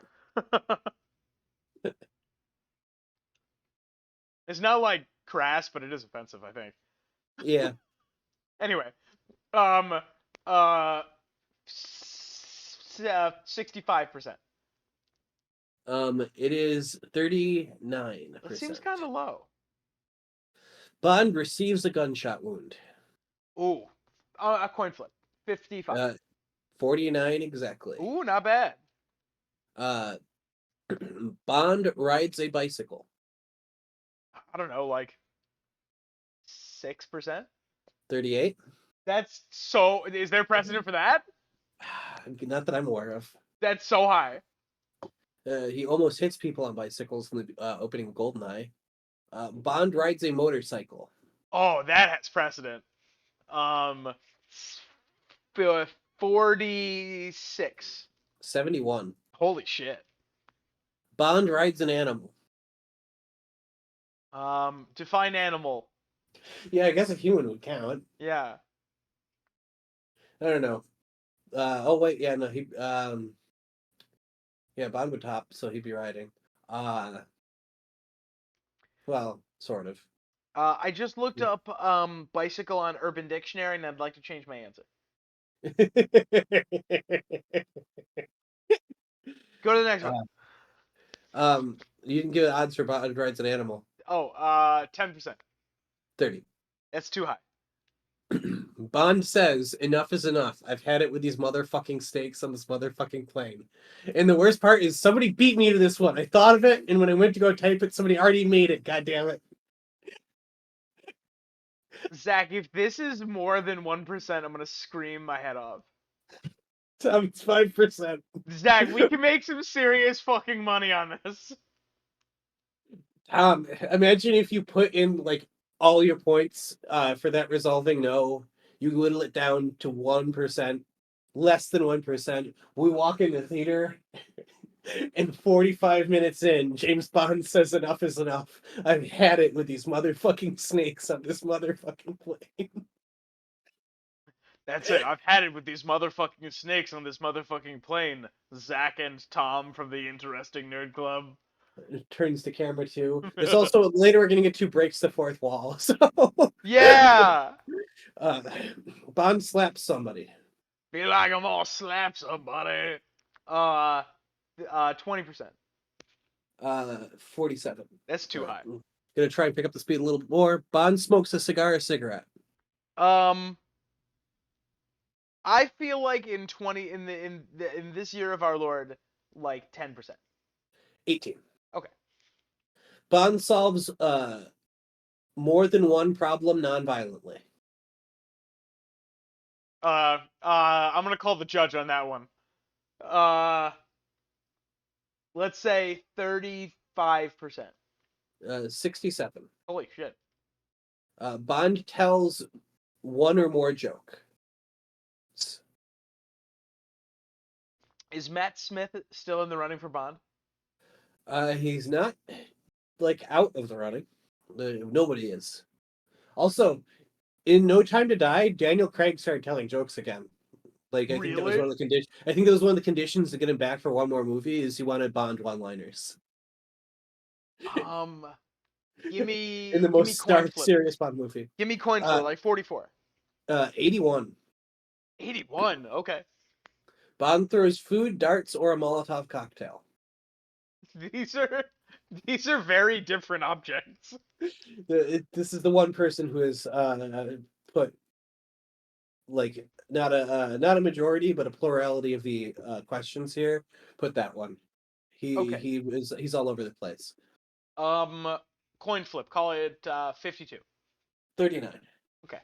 It's not like crass, but it is offensive, I think. Yeah. Anyway, um, uh, 65%. It is 39%. That seems kind of low. Bond receives a gunshot wound. Ooh, a coin flip. 55. 49 exactly. Ooh, not bad. Uh, Bond rides a bicycle. I don't know, like 6%. 38. That's so. Is there precedent for that? Not that I'm aware of. That's so high. He almost hits people on bicycles in the opening of Goldeneye. Bond rides a motorcycle. Oh, that has precedent. Um, 46. 71. Holy shit. Bond rides an animal. Define animal. Yeah, I guess a human would count. Yeah. I don't know. Oh wait, yeah, no, he yeah, Bond would top, so he'd be riding. Uh well, sort of. I just looked up bicycle on Urban Dictionary, and I'd like to change my answer. Go to the next one. You can give odds for Bond rides an animal. Oh, 10%. 30. That's too high. Bond says, enough is enough. I've had it with these motherfucking steaks on this motherfucking plane. And the worst part is somebody beat me to this one. I thought of it, and when I went to go type it, somebody already made it. God damn it. Zach, if this is more than 1%, I'm gonna scream my head off. It's 5%. Zach, we can make some serious fucking money on this. Imagine if you put in like all your points for that resolving no, you whittle it down to 1%, less than 1%. We walk in the theater, and 45 minutes in, James Bond says enough is enough. I've had it with these motherfucking snakes on this motherfucking plane. That's it. I've had it with these motherfucking snakes on this motherfucking plane. Zach and Tom from the Interesting Nerd Club. Turns to camera too. There's also later we're gonna get two breaks the fourth wall. So Yeah. uh, Bond slaps somebody. Feel like I'm all slap somebody. 20%. 47. That's too high. Gonna try and pick up the speed a little bit more. Bond smokes a cigar or cigarette. Um, I feel like in this year of our Lord, like 10%. 18. Okay. Bond solves more than one problem non-violently. I'm gonna call the judge on that one. Uh, let's say 35%. 67. Holy shit. Bond tells one or more joke. Is Matt Smith still in the running for Bond? He's not like out of the running. Nobody is. Also, in No Time to Die, Daniel Craig started telling jokes again. Like I think that was Really? one of the conditions. I think that was one of the conditions to get him back for one more movie is he wanted Bond one-liners Um, in the give me most coin stark, flip. serious Bond movie. Give me coin flip, like 44. 81. 81. Okay. Bond throws food, darts, or a Molotov cocktail. These are these are very different objects. This is the one person who has put like not a majority, but a plurality of the questions here. Put that one. Okay. He's all over the place. Coin flip. Call it 52. 39. Okay.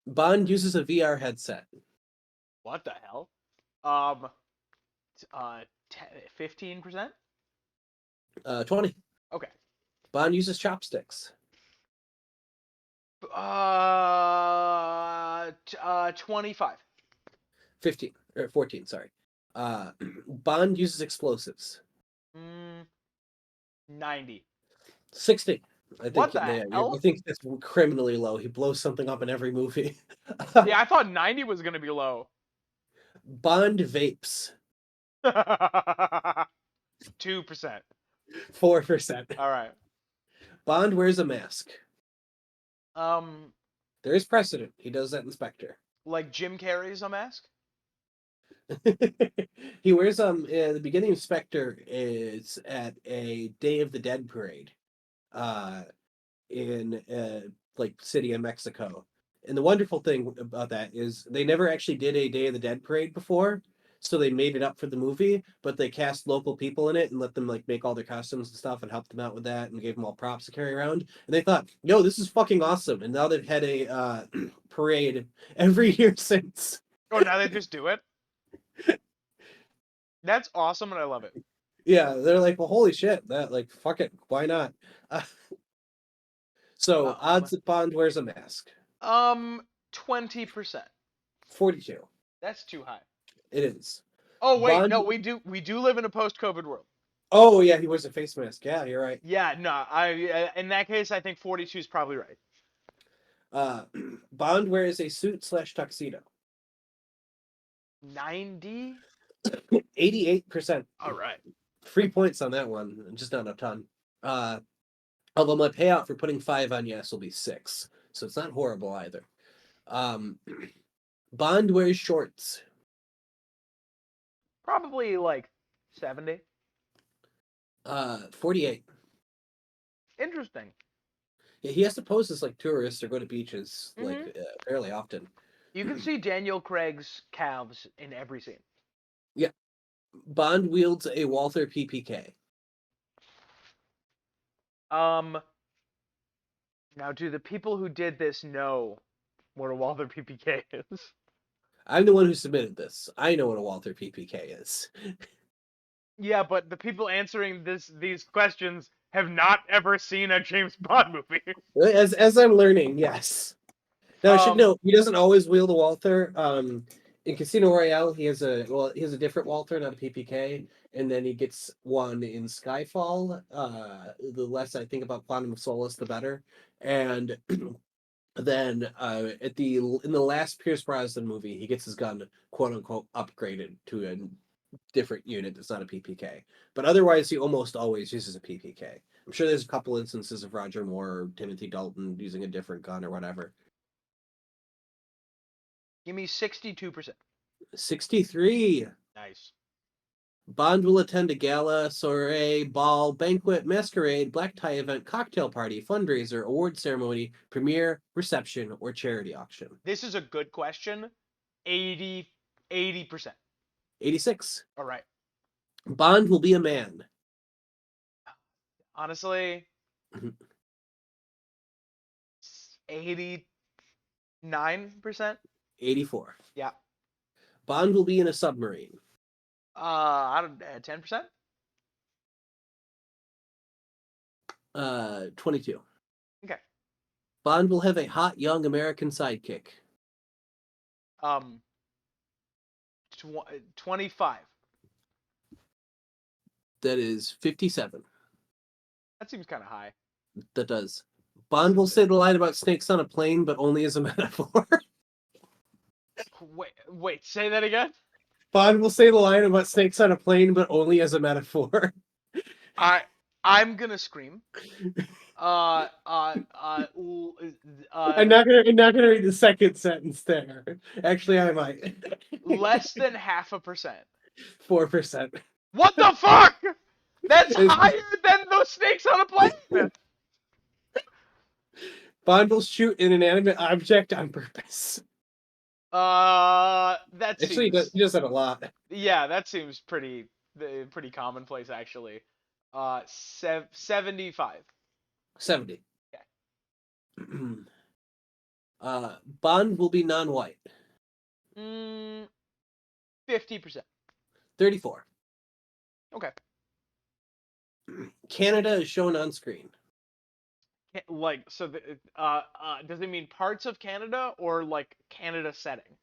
Bond uses a VR headset. What the hell? Um, 15%. 20. Okay. Bond uses chopsticks. 25. 15 or 14, sorry. Bond uses explosives. 90. 60. I think What the I hell? think that's criminally low. He blows something up in every movie. Yeah, I thought 90 was gonna be low. Bond vapes. 2%. 4%. All right. Bond wears a mask. Um, There is precedent. He does that in Spectre. like Jim Carrey's a mask. He wears the beginning of Spectre is at a Day of the Dead parade in like city of Mexico. And the wonderful thing about that is they never actually did a Day of the Dead parade before, so they made it up for the movie, but they cast local people in it and let them like make all their costumes and stuff and helped them out with that and gave them all props to carry around. And they thought, "Yo, this is fucking awesome." And now they've had a parade every year since. Oh, now they just do it. That's awesome, and I love it. Yeah, they're like, "Well, holy shit, that like fuck it, why not?" So Um, odds that Bond wears a mask. 20%. 42. That's too high. It is. Oh wait, Bond. no, we do live in a post-COVID world. Oh yeah, he wears a face mask. Yeah, you're right. Yeah, no, in that case, I think 42 is probably right. Uh, Bond wears a suit / tuxedo. 90. 88%. All right. 3 points on that one, just not a ton. Although my payout for putting 5 on yes will be 6, so it's not horrible either. Um, Bond wears shorts. Probably like 70. 48. Interesting. Yeah, he has to pose as like tourists or go to beaches like Mhm. fairly often. You can see Daniel Craig's calves in every scene. Yeah. Bond wields a Walther PPK. Um, Now do the people who did this know what a Walther PPK is? I'm the one who submitted this. I know what a Walther PPK is. Yeah, but the people answering these questions have not ever seen a James Bond movie. As I'm learning, yes. Now I should Um, know he doesn't always wield a Walther. In Casino Royale, he has a different Walther, not a PPK, and then he gets one in Skyfall. The less I think about Quantum of Solace, the better. And Then in the last Pierce Brosnan movie, he gets his gun quote unquote upgraded to a different unit that's not a PPK. But otherwise, he almost always uses a PPK. I'm sure there's a couple instances of Roger Moore or Timothy Dalton using a different gun or whatever. Give me 62%. 63. Nice. Bond will attend a gala, soiree, ball, banquet, masquerade, black tie event, cocktail party, fundraiser, award ceremony, premiere, reception, or charity auction. This is a good question. 80%. 86. All right. Bond will be a man. Honestly, 89%. 84. Yeah. Bond will be in a submarine. I don't 10%. 22. Okay. Bond will have a hot young American sidekick. Um, 25. That is 57. That seems kind of high. That does. Bond will say the line about snakes on a plane, but only as a metaphor. Wait, say that again. Bond will say the line about snakes on a plane, but only as a metaphor. I'm gonna scream. Uh, I'm not gonna read the second sentence there. Actually, I might. less than 0.5%. 4%. What the fuck? That's higher than those snakes on a plane. Bond will shoot an inanimate object on purpose. That Actually, seems. he does that a lot. Yeah, that seems pretty commonplace actually. 75. 70. Okay. Bond will be non-white. 50%. 34. Okay. Canada is shown on screen. Like so, does it mean parts of Canada or like Canada setting?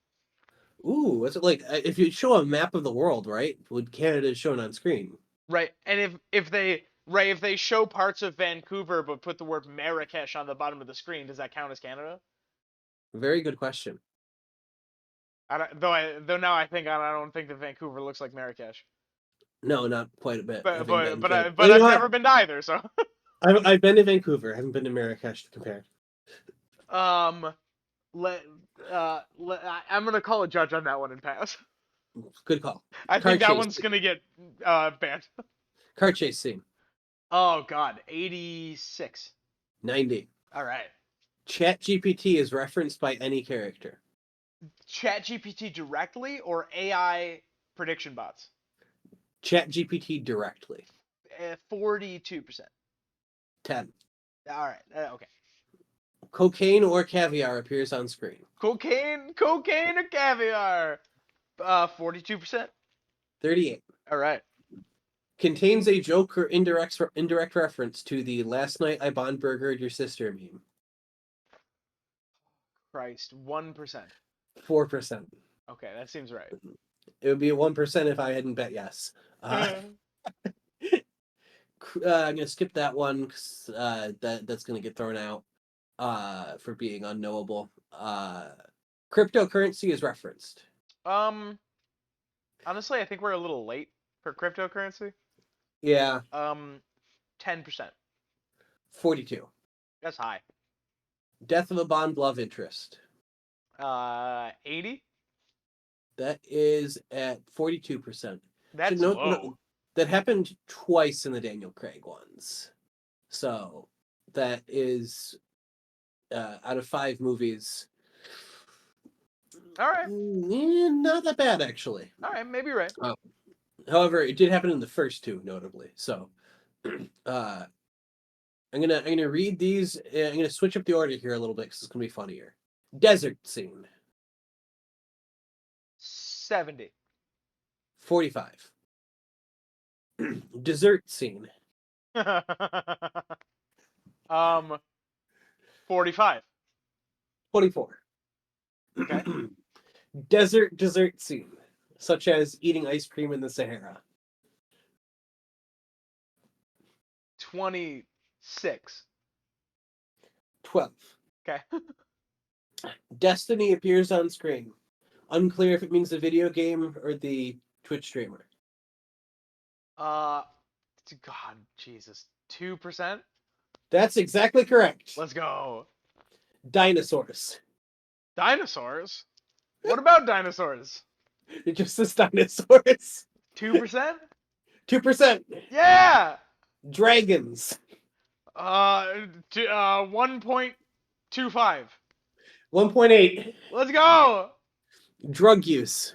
Ooh, what's it like? If you show a map of the world, right? Would Canada is shown on screen? Right, and if they show parts of Vancouver but put the word Marrakesh on the bottom of the screen, does that count as Canada? Very good question. I don't, now I don't think that Vancouver looks like Marrakesh. No, not quite a bit. I think that But you know I've what? never been to either, so. I've been to Vancouver. I haven't been to Marrakesh to compare. um, I'm gonna call a judge on that one and pass. Good call. I Car think that chase. one's gonna get banned. Car chase scene. Oh God, 86. 90. All right. Chat GPT is referenced by any character. Chat GPT directly or AI prediction bots? Chat GPT directly. 42%. 10. All right. Okay. Cocaine or caviar appears on screen. Cocaine or caviar? 42%. 38. All right. Contains a joke or indirect reference to the "last night I Bond burgered your sister" meme. Christ, 1%. 4%. Okay, that seems right. It would be 1% if I hadn't bet yes. I'm gonna skip that one because that's gonna get thrown out for being unknowable. Cryptocurrency is referenced. Honestly, I think we're a little late for cryptocurrency. Yeah. 10%. 42. That's high. Death of a Bond love interest. 80. That is at 42%. That's Should note low. that happened twice in the Daniel Craig ones. So that is out of 5 movies. All right. Not that bad actually. All right, maybe you're right. However, it did happen in the first 2, notably. So I'm gonna read these. I'm gonna switch up the order here a little bit because it's gonna be funnier. Desert scene. 70. 45. Dessert scene. 45. 24. Okay. Dessert scene, such as eating ice cream in the Sahara. 26. 12. Okay. Destiny appears on screen. Unclear if it means the video game or the Twitch streamer. God, Jesus, 2%. That's exactly correct. Let's go. Dinosaurs. Dinosaurs. What about dinosaurs? It just says dinosaurs. 2%. 2%. Yeah. Dragons. 1.25. 1.8. Let's go. Drug use.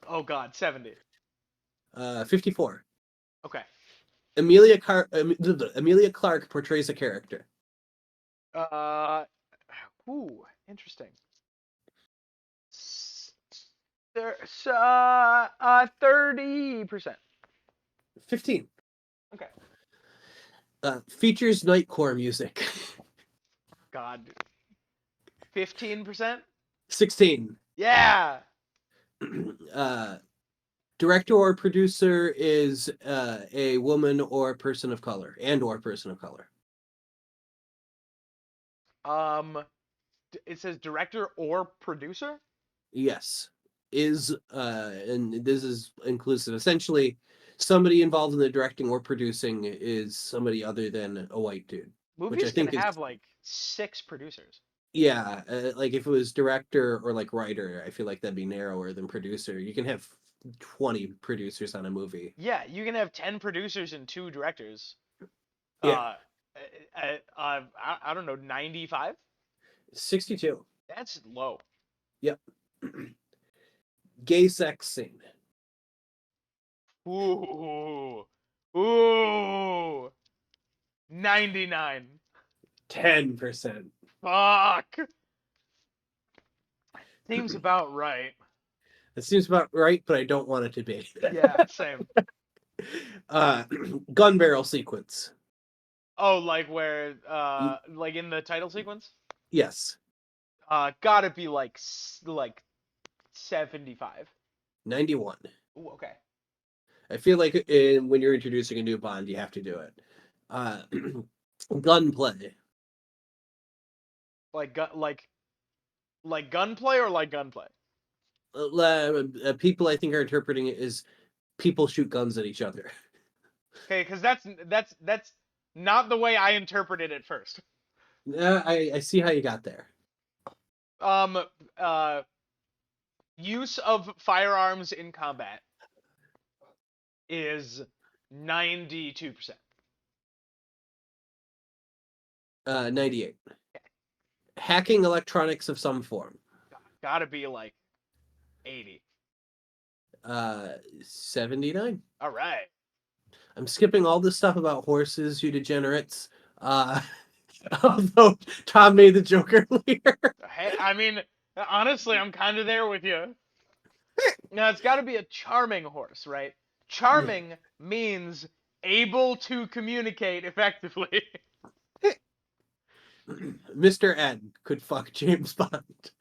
Oh God, 70. 54. Okay. Amelia Clark portrays a character. Interesting. 30%. 15. Okay. Features nightcore music. God. 15%. 16. Yeah. Director or producer is a woman or person of color, or person of color. It says director or producer. Yes, and this is inclusive. Essentially, somebody involved in the directing or producing is somebody other than a white dude. Movies I can think is, have like 6 producers. yeah, like if it was director or like writer, I feel like that'd be narrower than producer. You can have 20 producers on a movie. Yeah, you can have 10 producers and 2 directors. Yeah, I don't know, 95. 62. That's low. Yep. Gay sex scene. Ooh, 99. 10%. Fuck. Seems about right. It seems about right, but I don't want it to be. Yeah, same. Gun barrel sequence. Oh, like where, like in the title sequence? Yes. Gotta be like 75. 91. Ooh, okay. I feel like when you're introducing a new Bond, you have to do it. Gunplay. Like gunplay or like gunplay? People I think are interpreting it as people shoot guns at each other. Okay, because that's not the way I interpreted it first. I see how you got there. Use of firearms in combat is 92%. 98. Hacking electronics of some form. Gotta be like 80. 79. All right. I'm skipping all this stuff about horses, you degenerates. Although Tom made the joke earlier. Hey, I mean, honestly, I'm kind of there with you. Now, it's got to be a charming horse, right? Charming means able to communicate effectively. Mr. Ed could fuck James Bond.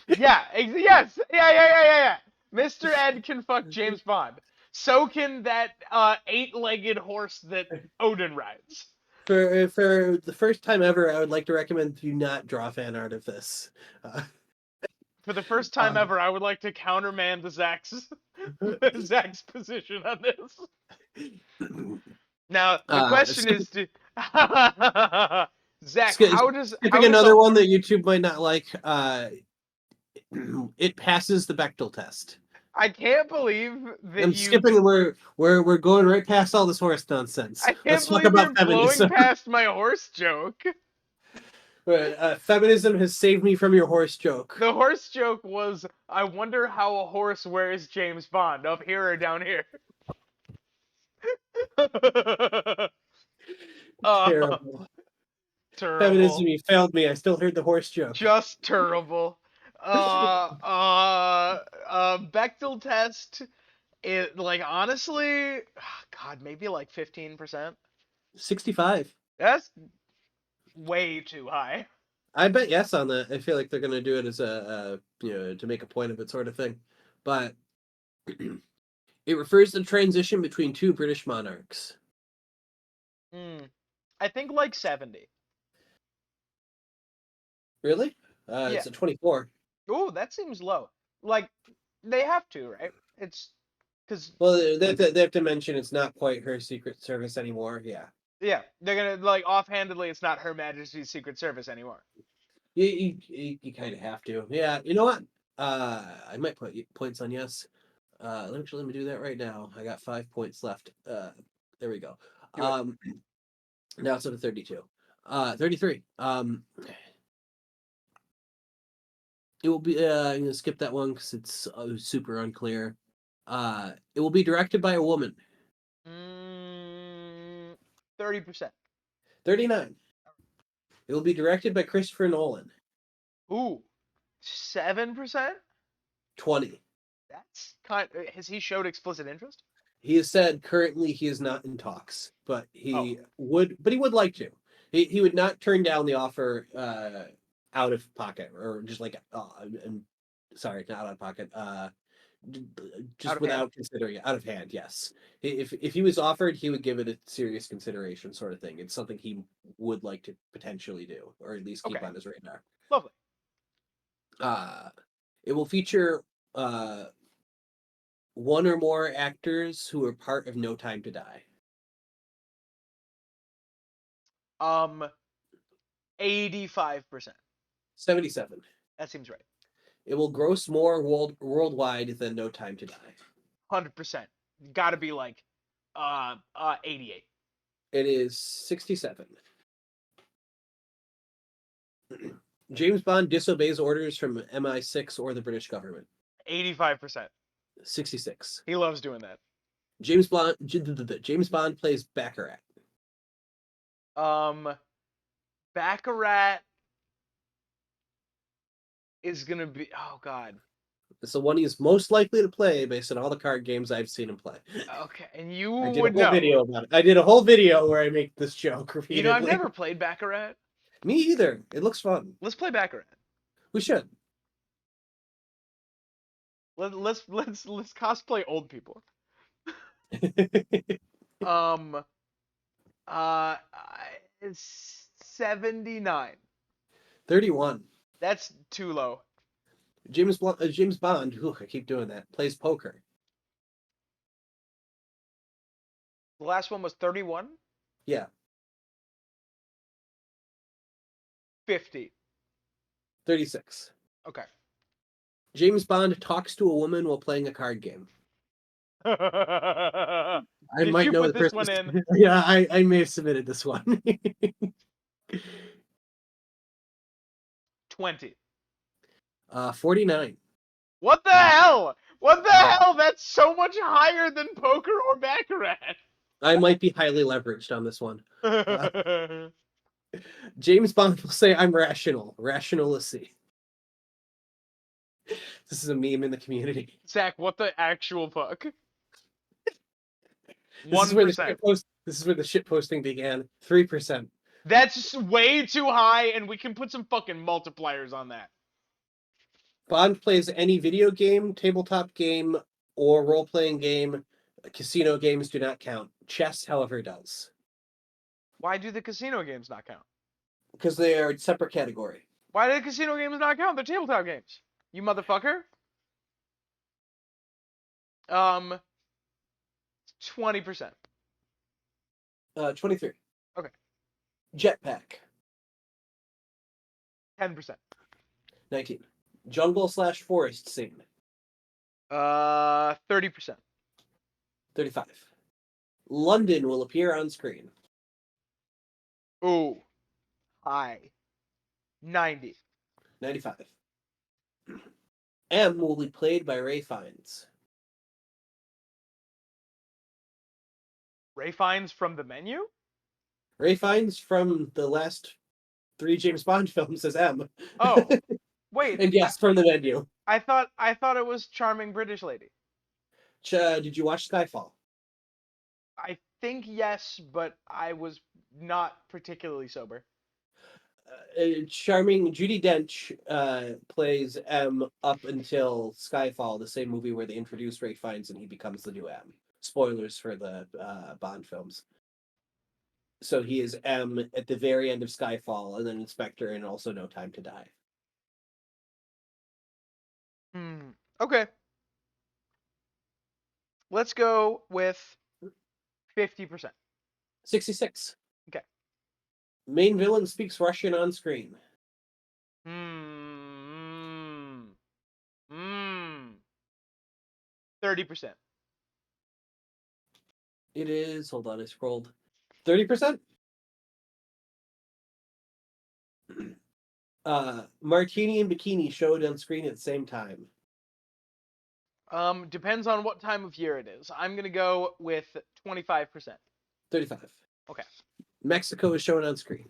Yeah, yes. Yeah. Mr. Ed can fuck James Bond. So can that 8-legged horse that Odin rides. For the first time ever, I would like to recommend you not draw fan art of this. For the first time ever, I would like to countermand Zach's position on this. Now the question is, Zach, how does another one that YouTube might not like? It passes the Bechdel test. I can't believe that I'm skipping. We're going right past all this horse nonsense. I can't Let's believe talk about you're feminism. blowing past my horse joke. Feminism has saved me from your horse joke. The horse joke was, I wonder how a horse wears James Bond, up here or down here. Terrible. Terrible. Feminism, you failed me. I still heard the horse joke. Just terrible. Bechdel test, it like honestly, God, maybe like 15%. 65. That's way too high. I bet yes on that. I feel like they're gonna do it as a to make a point of it sort of thing, but it refers to the transition between two British monarchs. I think like 70. Really? Yeah. It's a 24. Oh, that seems low. Like they have to, right? It's because Well, they have to mention it's not quite her Secret Service anymore. Yeah. yeah, they're gonna like offhandedly, it's not Her Majesty's Secret Service anymore. You kind of have to. Yeah. You know what? I might put points on yes. Let me do that right now. I got 5 points left. There we go. Do it. Now it's up to 32. 33. It will be. I'm gonna skip that one because it's super unclear. It will be directed by a woman. 30%. 39. It will be directed by Christopher Nolan. Ooh, 7%. 20. That's kind. Has he showed explicit interest? He has said currently he is not in talks, but Oh, he would like to. He would not turn down the offer out of pocket or just like and sorry, not out of pocket. out Just of hand. without considering it, out of hand. Yes, if he was offered, he would give it a serious consideration, sort of thing. It's something he would like to potentially do, or at least keep Okay, on his radar. lovely. Uh, it will feature one or more actors who are part of No Time to Die. Um, 85%. 77. That seems right. It will gross more worldwide than No Time to Die. 100%. Got to be like 88. It is 67. James Bond disobeys orders from MI6 or the British government. 85%. 66. He loves doing that. James Bond plays Baccarat. Um, Baccarat is gonna be. Oh God. It's the one he's most likely to play based on all the card games I've seen him play. Okay, and you I did a would whole know. video about it. I did a whole video where I make this joke You know, I've repeatedly. never played Baccarat. Me either. It looks fun. Let's play Baccarat. We should. Let's cosplay old people. Um, uh, 79. 31. That's too low. James Bond, I keep doing that, plays poker. The last one was 31. Yeah, 50. 36. Okay. James Bond talks to a woman while playing a card game. I Did might you know put the this person. one in? Yeah, I may have submitted this one. 20. 49. What the hell? What the hell? That's so much higher than poker or baccarat. I might be highly leveraged on this one. James Bond will say, I'm rational. Rationalacy. This is a meme in the community. Zach, what the actual fuck? This is where the 1%. this is where the shit posting began. 3%. That's way too high, and we can put some fucking multipliers on that. Bond plays any video game, tabletop game, or role-playing game. Casino games do not count. Chess, however, does. Why do the casino games not count? Because they are a separate category. Why do the casino games not count? They're tabletop games. You motherfucker. 20%. 23. Okay. Jetpack. 10%. 19. Jungle/forest scene. 30%. 35. London will appear on screen. Ooh. High. 90. 95. M will be played by Ray Fiennes. Ray Fiennes from the menu? Ray Fiennes from the last 3 James Bond films as M. Oh. Wait. And yes, from the menu. I thought it was Charming British Lady. Did you watch Skyfall? I think yes, but I was not particularly sober. Charming Judi Dench plays M up until Skyfall, the same movie where they introduce Ray Fiennes and he becomes the new M. Spoilers for the Bond films. So he is M at the very end of Skyfall, and then Inspector, and also No Time to Die. Okay. Let's go with 50%. 66. Okay. Main villain speaks Russian on screen. Hmm. 30%. It is, hold on, I scrolled. 30%? Martini and Bikini showed on screen at the same time. Depends on what time of year it is. I'm gonna go with 25%. 35. Okay. Mexico is shown on screen.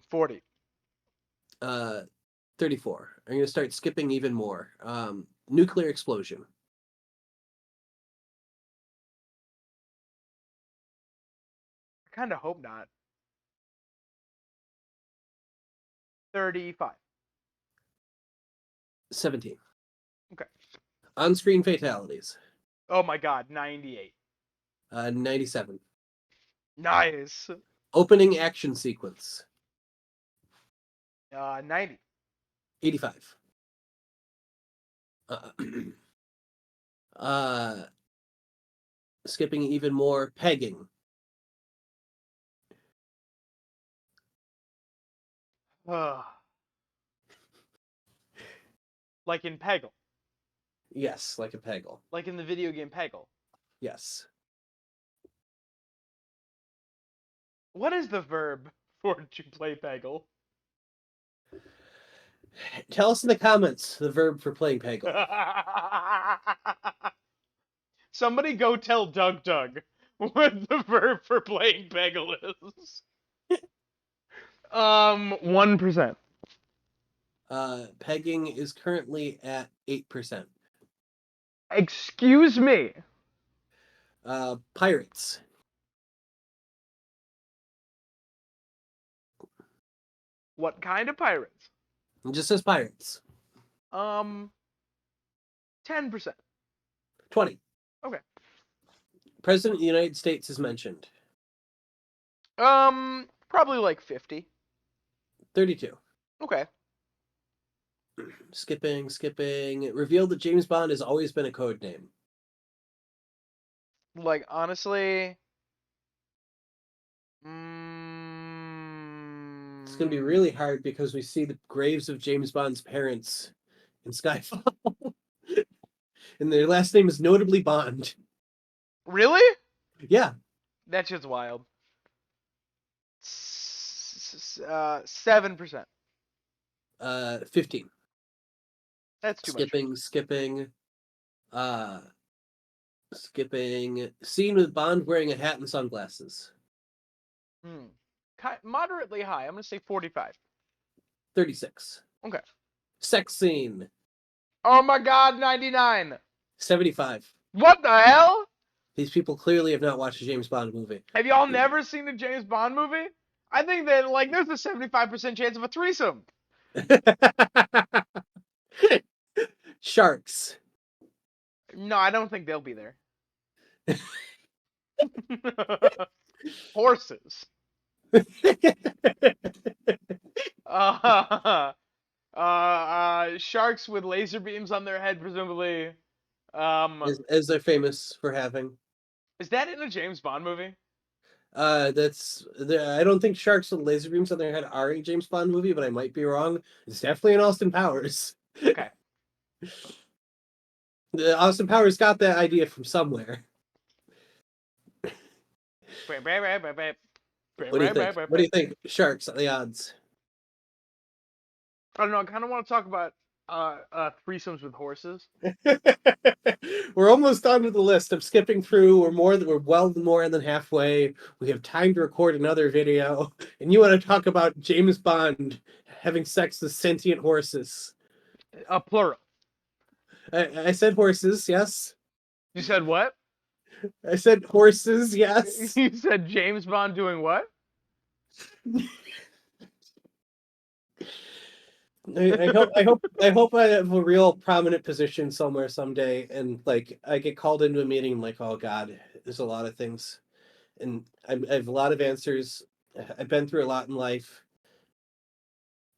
40. 34. I'm going to start skipping even more. Nuclear explosion. I kind of hope not. 35. 17. Okay. On-screen fatalities. Oh my God, 98. 97. Nice. Opening action sequence. 90. 85. Uh, uh, skipping even more. Pegging. Like in Peggle. Yes, like a peggle. Like in the video game Peggle. Yes. What is the verb for to play Peggle? Tell us in the comments the verb for playing peggle. Somebody go tell Doug what the verb for playing Peggle is. 1%. Pegging is currently at 8%. Excuse me. Pirates. What kind of pirates? It just says pirates. 10%. 20. Okay. President of the United States is mentioned. Probably like 50. 32. Okay. Skipping. It revealed that James Bond has always been a code name. Like honestly, It's going to be really hard because we see the graves of James Bond's parents in Skyfall. And their last name is notably Bond. really? Yeah. That shit's wild. 7%. 15. That's too much. Skipping. Scene with Bond wearing a hat and sunglasses. Moderately high. I'm gonna say 45. 36. Okay. Sex scene. Oh my God, 99. 75. What the hell? These people clearly have not watched a James Bond movie. Have y'all never seen a James Bond movie? I think that like there's a 75% chance of a threesome. Sharks. No, I don't think they'll be there. Horses. Sharks with laser beams on their head, presumably. As they're famous for having. Is that in a James Bond movie? I don't think sharks with laser beams on their head are a James Bond movie, but I might be wrong. It's definitely in Austin Powers. Okay. Austin Powers got that idea from somewhere. What do you think? What do you think? Sharks at the odds. I don't know. I kind of want to talk about threesomes with horses. We're almost done with the list. I'm skipping through. We're well more than halfway. We have time to record another video, and you want to talk about James Bond having sex with sentient horses? Plural. I said horses, yes. You said what? I said horses, yes. You said James Bond doing what? I hope I have a real prominent position somewhere someday, and like I get called into a meeting. I'm like, oh God, there's a lot of things, and I have a lot of answers. I've been through a lot in life.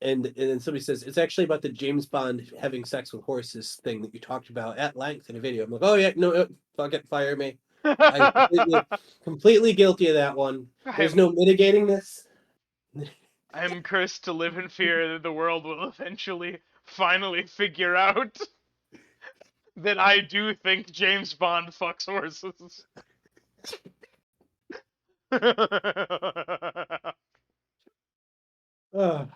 And then somebody says it's actually about the James Bond having sex with horses thing that you talked about at length in a video. I'm like, oh yeah, no, fuck it, fire me. I'm completely guilty of that one. There's no mitigating this. I'm cursed to live in fear that the world will eventually finally figure out that I do think James Bond fucks horses. Oh,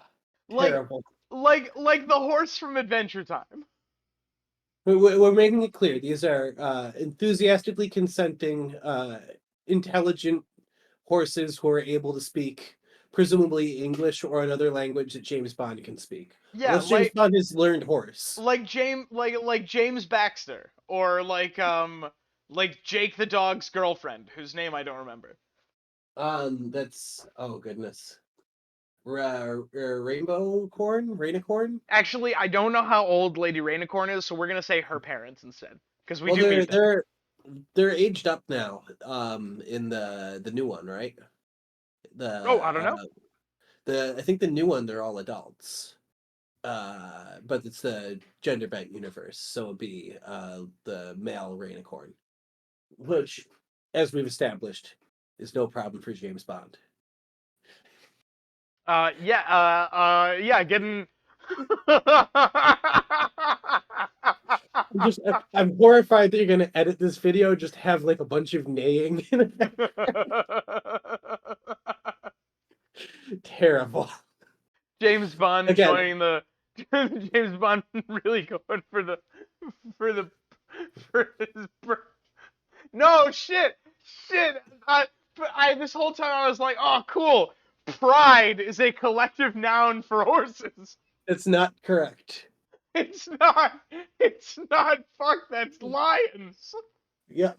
like terrible. like the horse from Adventure Time. We're making it clear these are enthusiastically consenting, intelligent horses who are able to speak presumably English or another language that James Bond can speak. Yeah, Unless James Bond has learned horse. like James Baxter or like Jake the dog's girlfriend, whose name I don't remember. That's oh goodness. Rainbow corn, rainicorn. Actually, I don't know how old Lady Rainicorn is, so we're gonna say her parents instead, because we Well, do meet them. they're aged up now. In the new one, right? Oh, The I don't know. I think the new one they're all adults. But it's the gender bent universe, so it'll be the male rainicorn, which, as we've established, is no problem for James Bond. Yeah, getting. I'm horrified that you're gonna edit this video, just have like a bunch of neighing in it. Terrible. James Bond Again, joining the James Bond really going for the for his no shit. I this whole time I was like, oh cool. Pride is a collective noun for horses. it's not correct. It's not. It's not. Fuck. That's lions. Yeah.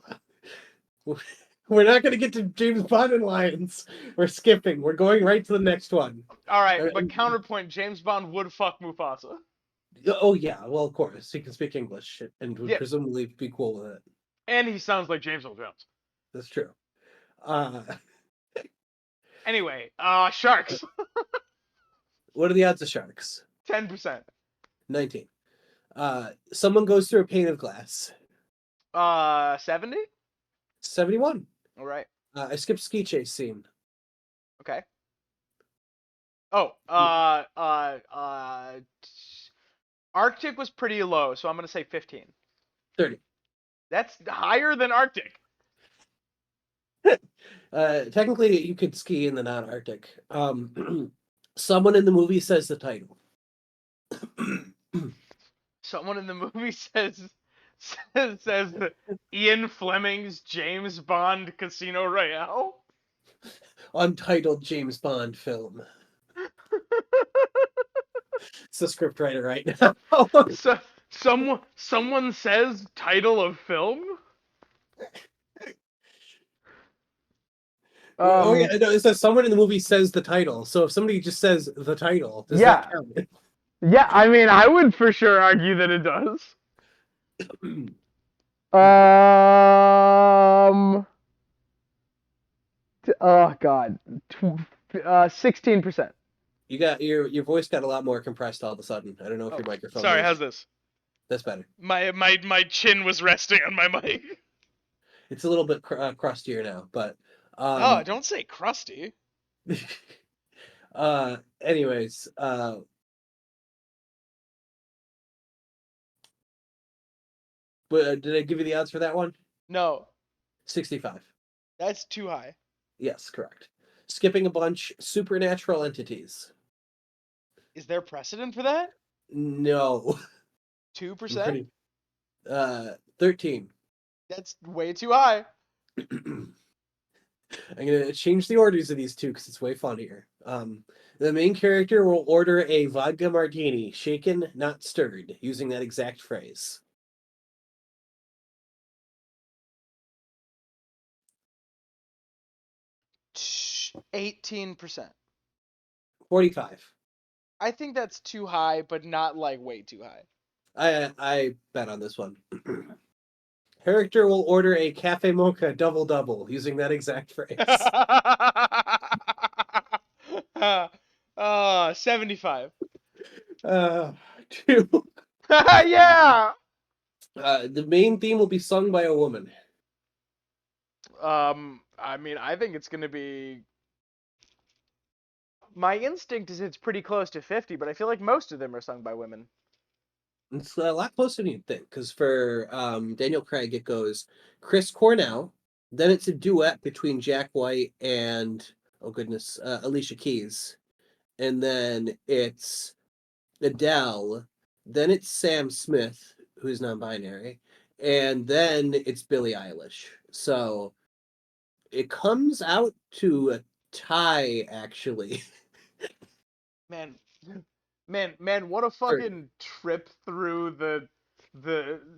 We're not going to get to James Bond and Lions. We're skipping. We're going right to the next one. All right, but counterpoint: James Bond would fuck Mufasa. Oh yeah, well of course he can speak English and would Yeah, presumably be cool with it. and he sounds like James Earl Jones. That's true. Uh, Anyway, sharks. what are the odds of sharks? 10%. 19. Someone goes through a pane of glass. 70. 71. All right. I skipped ski chase scene. Okay. Oh, Arctic was pretty low, so I'm gonna say 15. 30. That's higher than Arctic. Technically, you could ski in the non-Arctic. Someone in the movie says the title. Someone in the movie says that Ian Fleming's James Bond Casino Royale. Untitled James Bond film. It's the script writer right now. So someone says title of film. Oh yeah, no, it says someone in the movie says the title. So if somebody just says the title, does Yeah. that count? Yeah, I mean, I would for sure argue that it does. Oh God, 16%. You got your voice got a lot more compressed all of a sudden. I don't know if your microphone. Sorry, was... how's this? That's better. My chin was resting on my mic. It's a little bit crustier now, but oh, don't say crusty. Anyways, but did I give you the odds for that one? No. 65. That's too high. Yes, correct. Skipping a bunch, supernatural entities. Is there precedent for that? No. 2%? 13. That's way too high. I'm gonna change the orders of these two because it's way funnier. The main character will order a vodka martini, shaken, not stirred, using that exact phrase. Shh, 18%. 45. I think that's too high, but not like way too high. I bet on this one. Character will order a cafe mocha double double using that exact phrase. 75. Two. Yeah. The main theme will be sung by a woman. I mean, I think it's gonna be. My instinct is it's pretty close to 50, but I feel like most of them are sung by women. It's a lot closer than you'd think, because for Daniel Craig, it goes Chris Cornell, then it's a duet between Jack White and, oh goodness, Alicia Keys, and then it's Adele, then it's Sam Smith, who's non-binary, and then it's Billie Eilish. So it comes out to a tie, actually. Man, man, what a Or, fucking trip through the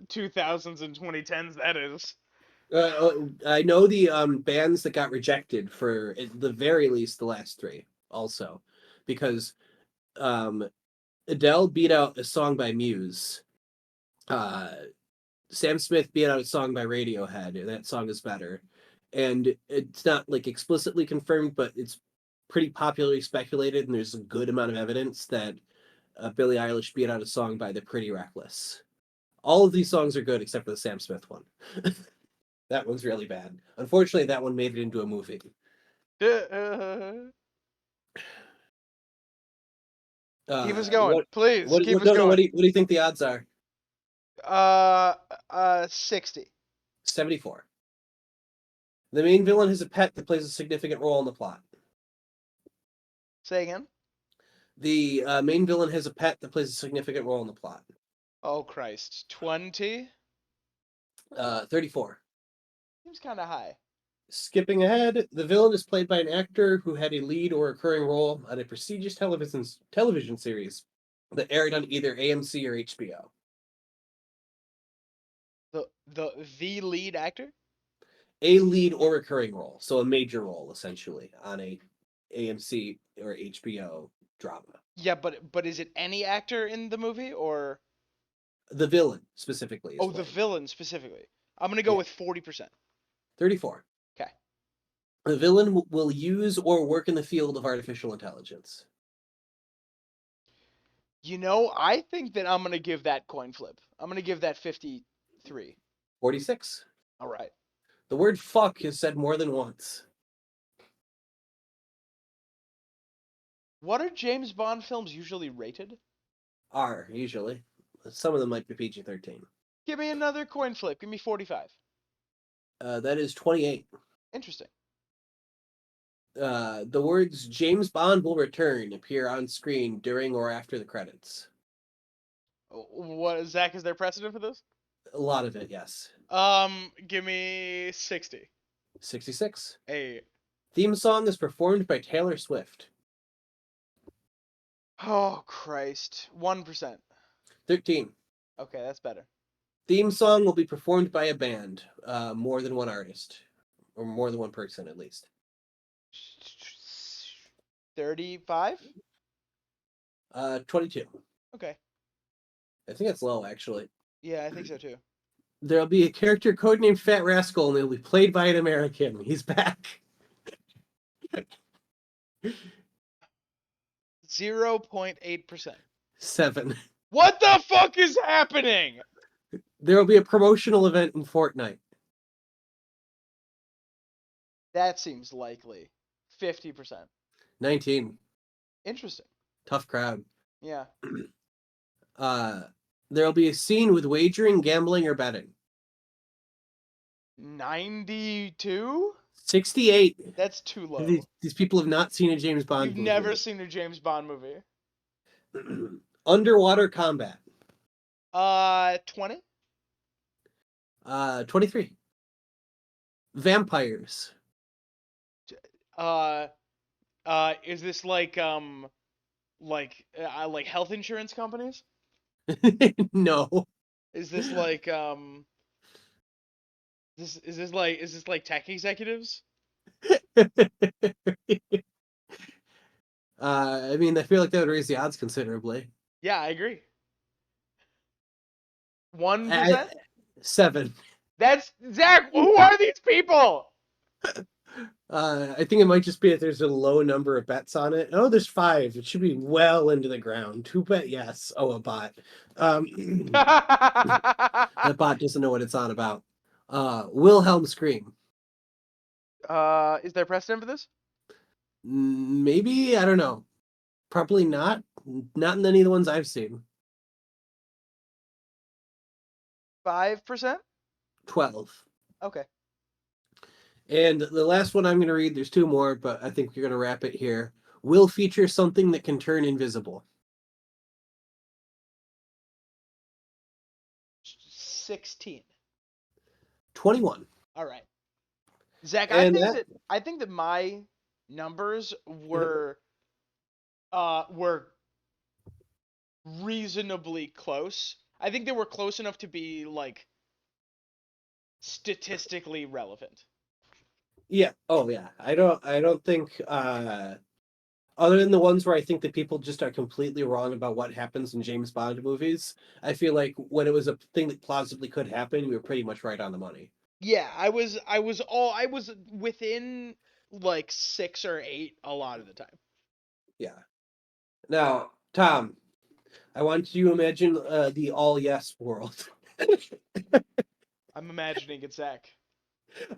2000s and 2010s that is. I know the bands that got rejected for at the very least the last three also, because um, Adele beat out a song by Muse. Uh, Sam Smith beat out a song by Radiohead, and that song is better. And it's not like explicitly confirmed, but it's pretty popularly speculated, and there's a good amount of evidence that Billie Eilish beat out a song by The Pretty Reckless. All of these songs are good except for the Sam Smith one. That one's really bad. Unfortunately, that one made it into a movie. Keep us going, What? please. Keep us No, no. going. What do you think the odds are? 60. 74. The main villain has a pet that plays a significant role in the plot. Say again. The main villain has a pet that plays a significant role in the plot. Oh Christ. 20 34. seems kind of high. Skipping ahead, the villain is played by an actor who had a lead or recurring role on a prestigious television series that aired on either AMC or HBO. The lead actor. A lead or recurring role, so a major role essentially on a AMC or HBO drama. Yeah, but is it any actor in the movie or? The villain specifically is Oh, the played. villain specifically. I'm gonna go with 40%. 34. Okay. The villain will use or work in the field of artificial intelligence. You know, I think that I'm gonna give that coin flip. I'm gonna give that 53. 46. All right. The word fuck is said more than once. What are James Bond films usually rated? R, usually. Some of them might be PG-13. Give me another coin flip. Give me 45. That is 28. Interesting. The words James Bond will return appear on screen during or after the credits. What, Zach, is there precedent for this? A lot of it, yes. Give me 60. 66. A. Theme song is performed by Taylor Swift. Oh Christ. 1%. 13. Okay, that's better. Theme song will be performed by a band, more than one artist, or more than one person at least. 35? 22. Okay. I think that's low, actually. Yeah, I think so too. There'll be a character codenamed Fat Rascal, and he'll be played by an American. He's back. 0.8%. 7. What the fuck is happening? There will be a promotional event in Fortnite. That seems likely. 50%. 19. Interesting. Tough crowd. Yeah. There'll be a scene with wagering, gambling, or betting. 92? 68. That's too low. These people have not seen a James Bond You've movie. never seen a James Bond movie. Underwater combat. 20? 23. Vampires. Is this like health insurance companies? No. Is this like is this like tech executives? I mean, I feel like that would raise the odds considerably. Yeah, I agree. 1%? 7. That's Zach. Who are these people? I think it might just be that there's a low number of bets on it. Oh, there's 5. It should be well into the ground. Who bet yes? Oh, a bot. That bot doesn't know what it's on about. Wilhelm scream. Is there precedent for this? Maybe, I don't know. Probably not. Not in any of the ones I've seen. 5%? 12. Okay. And the last one I'm going to read, there's 2 more, but I think we're going to wrap it here. Will feature something that can turn invisible. 16. 21. All right. Zach, And I think that my numbers were reasonably close. I think they were close enough to be like statistically relevant. yeah. Oh yeah. I don't think other than the ones where I think that people just are completely wrong about what happens in James Bond movies, I feel like when it was a thing that plausibly could happen, we were pretty much right on the money. Yeah, I was within like 6 or 8 a lot of the time. Yeah. Now, Tom, I want you to imagine the all yes world. I'm imagining it, Zach.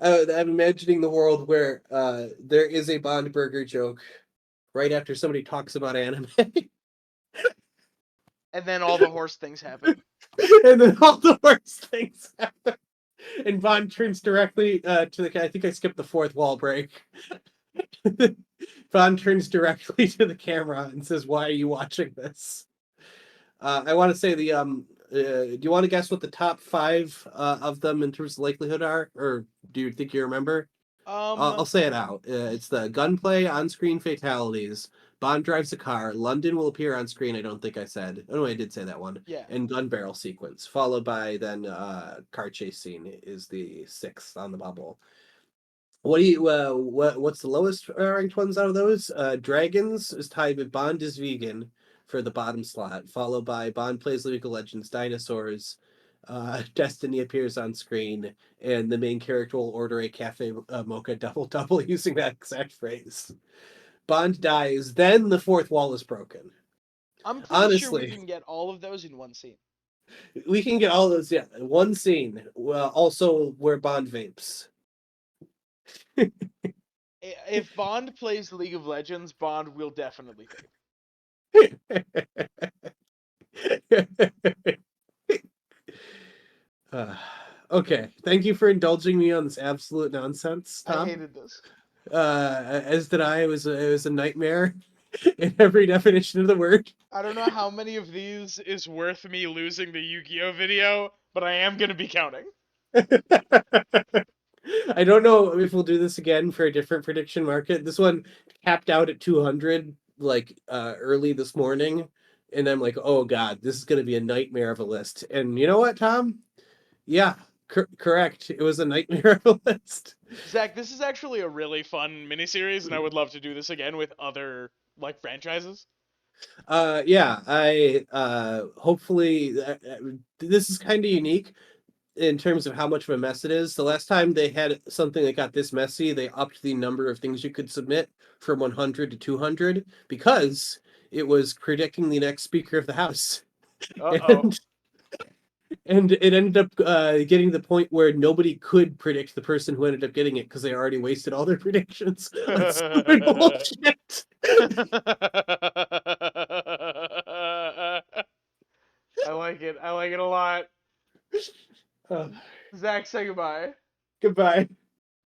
I'm imagining the world where there is a Bond burger joke right after somebody talks about anime, And then all the horse things happen. and then all the worst things happen. And Bond turns directly to the. I think I skipped the 4th wall break. Bond turns directly to the camera and says, "Why are you watching this?" I want to say the do you want to guess what the top 5 of them in terms of likelihood are, or do you think you remember? I'll Um, say it out. It's the gunplay, on-screen fatalities. Bond drives a car. London will appear on screen. I don't think I said. Oh no, I did say that one. yeah. And gun barrel sequence, followed by then car chase scene is the 6th on the bubble. What do you what's the lowest ranked ones out of those? Dragons is tied with Bond is vegan for the bottom slot, followed by Bond plays League of Legends, Dinosaurs, Destiny appears on screen, and the main character will order a cafe mocha double double using that exact phrase. Bond dies, then the 4th wall is broken. I'm pretty sure we Honestly, can get all of those in one scene. we can get all those, yeah, in one scene. Also where Bond vapes. If Bond plays League of Legends, Bond will definitely think. Uh, okay, thank you for indulging me on this absolute nonsense, I Tom. hated this. As did I. It was a nightmare in every definition of the word. I don't know how many of these is worth me losing the Yu-Gi-Oh video, but I am gonna be counting. I don't know if we'll do this again for a different prediction market. This one capped out at 200 like early this morning, and I'm like, oh god, this is going to be a nightmare of a list. And you know what, Tom? Yeah, correct. It was a nightmare of a list. Zach, this is actually a really fun miniseries, and I would love to do this again with other like franchises. Yeah, I hopefully this is kind of unique in terms of how much of a mess it is. The last time they had something that got this messy, they upped the number of things you could submit from 100 to 200 because it was predicting the next Speaker of the House. Uh-oh. And it ended up getting to the point where nobody could predict the person who ended up getting it because they already wasted all their predictions on stupid bullshit. I like it. I like it a lot. Uh, Zach, say goodbye. goodbye.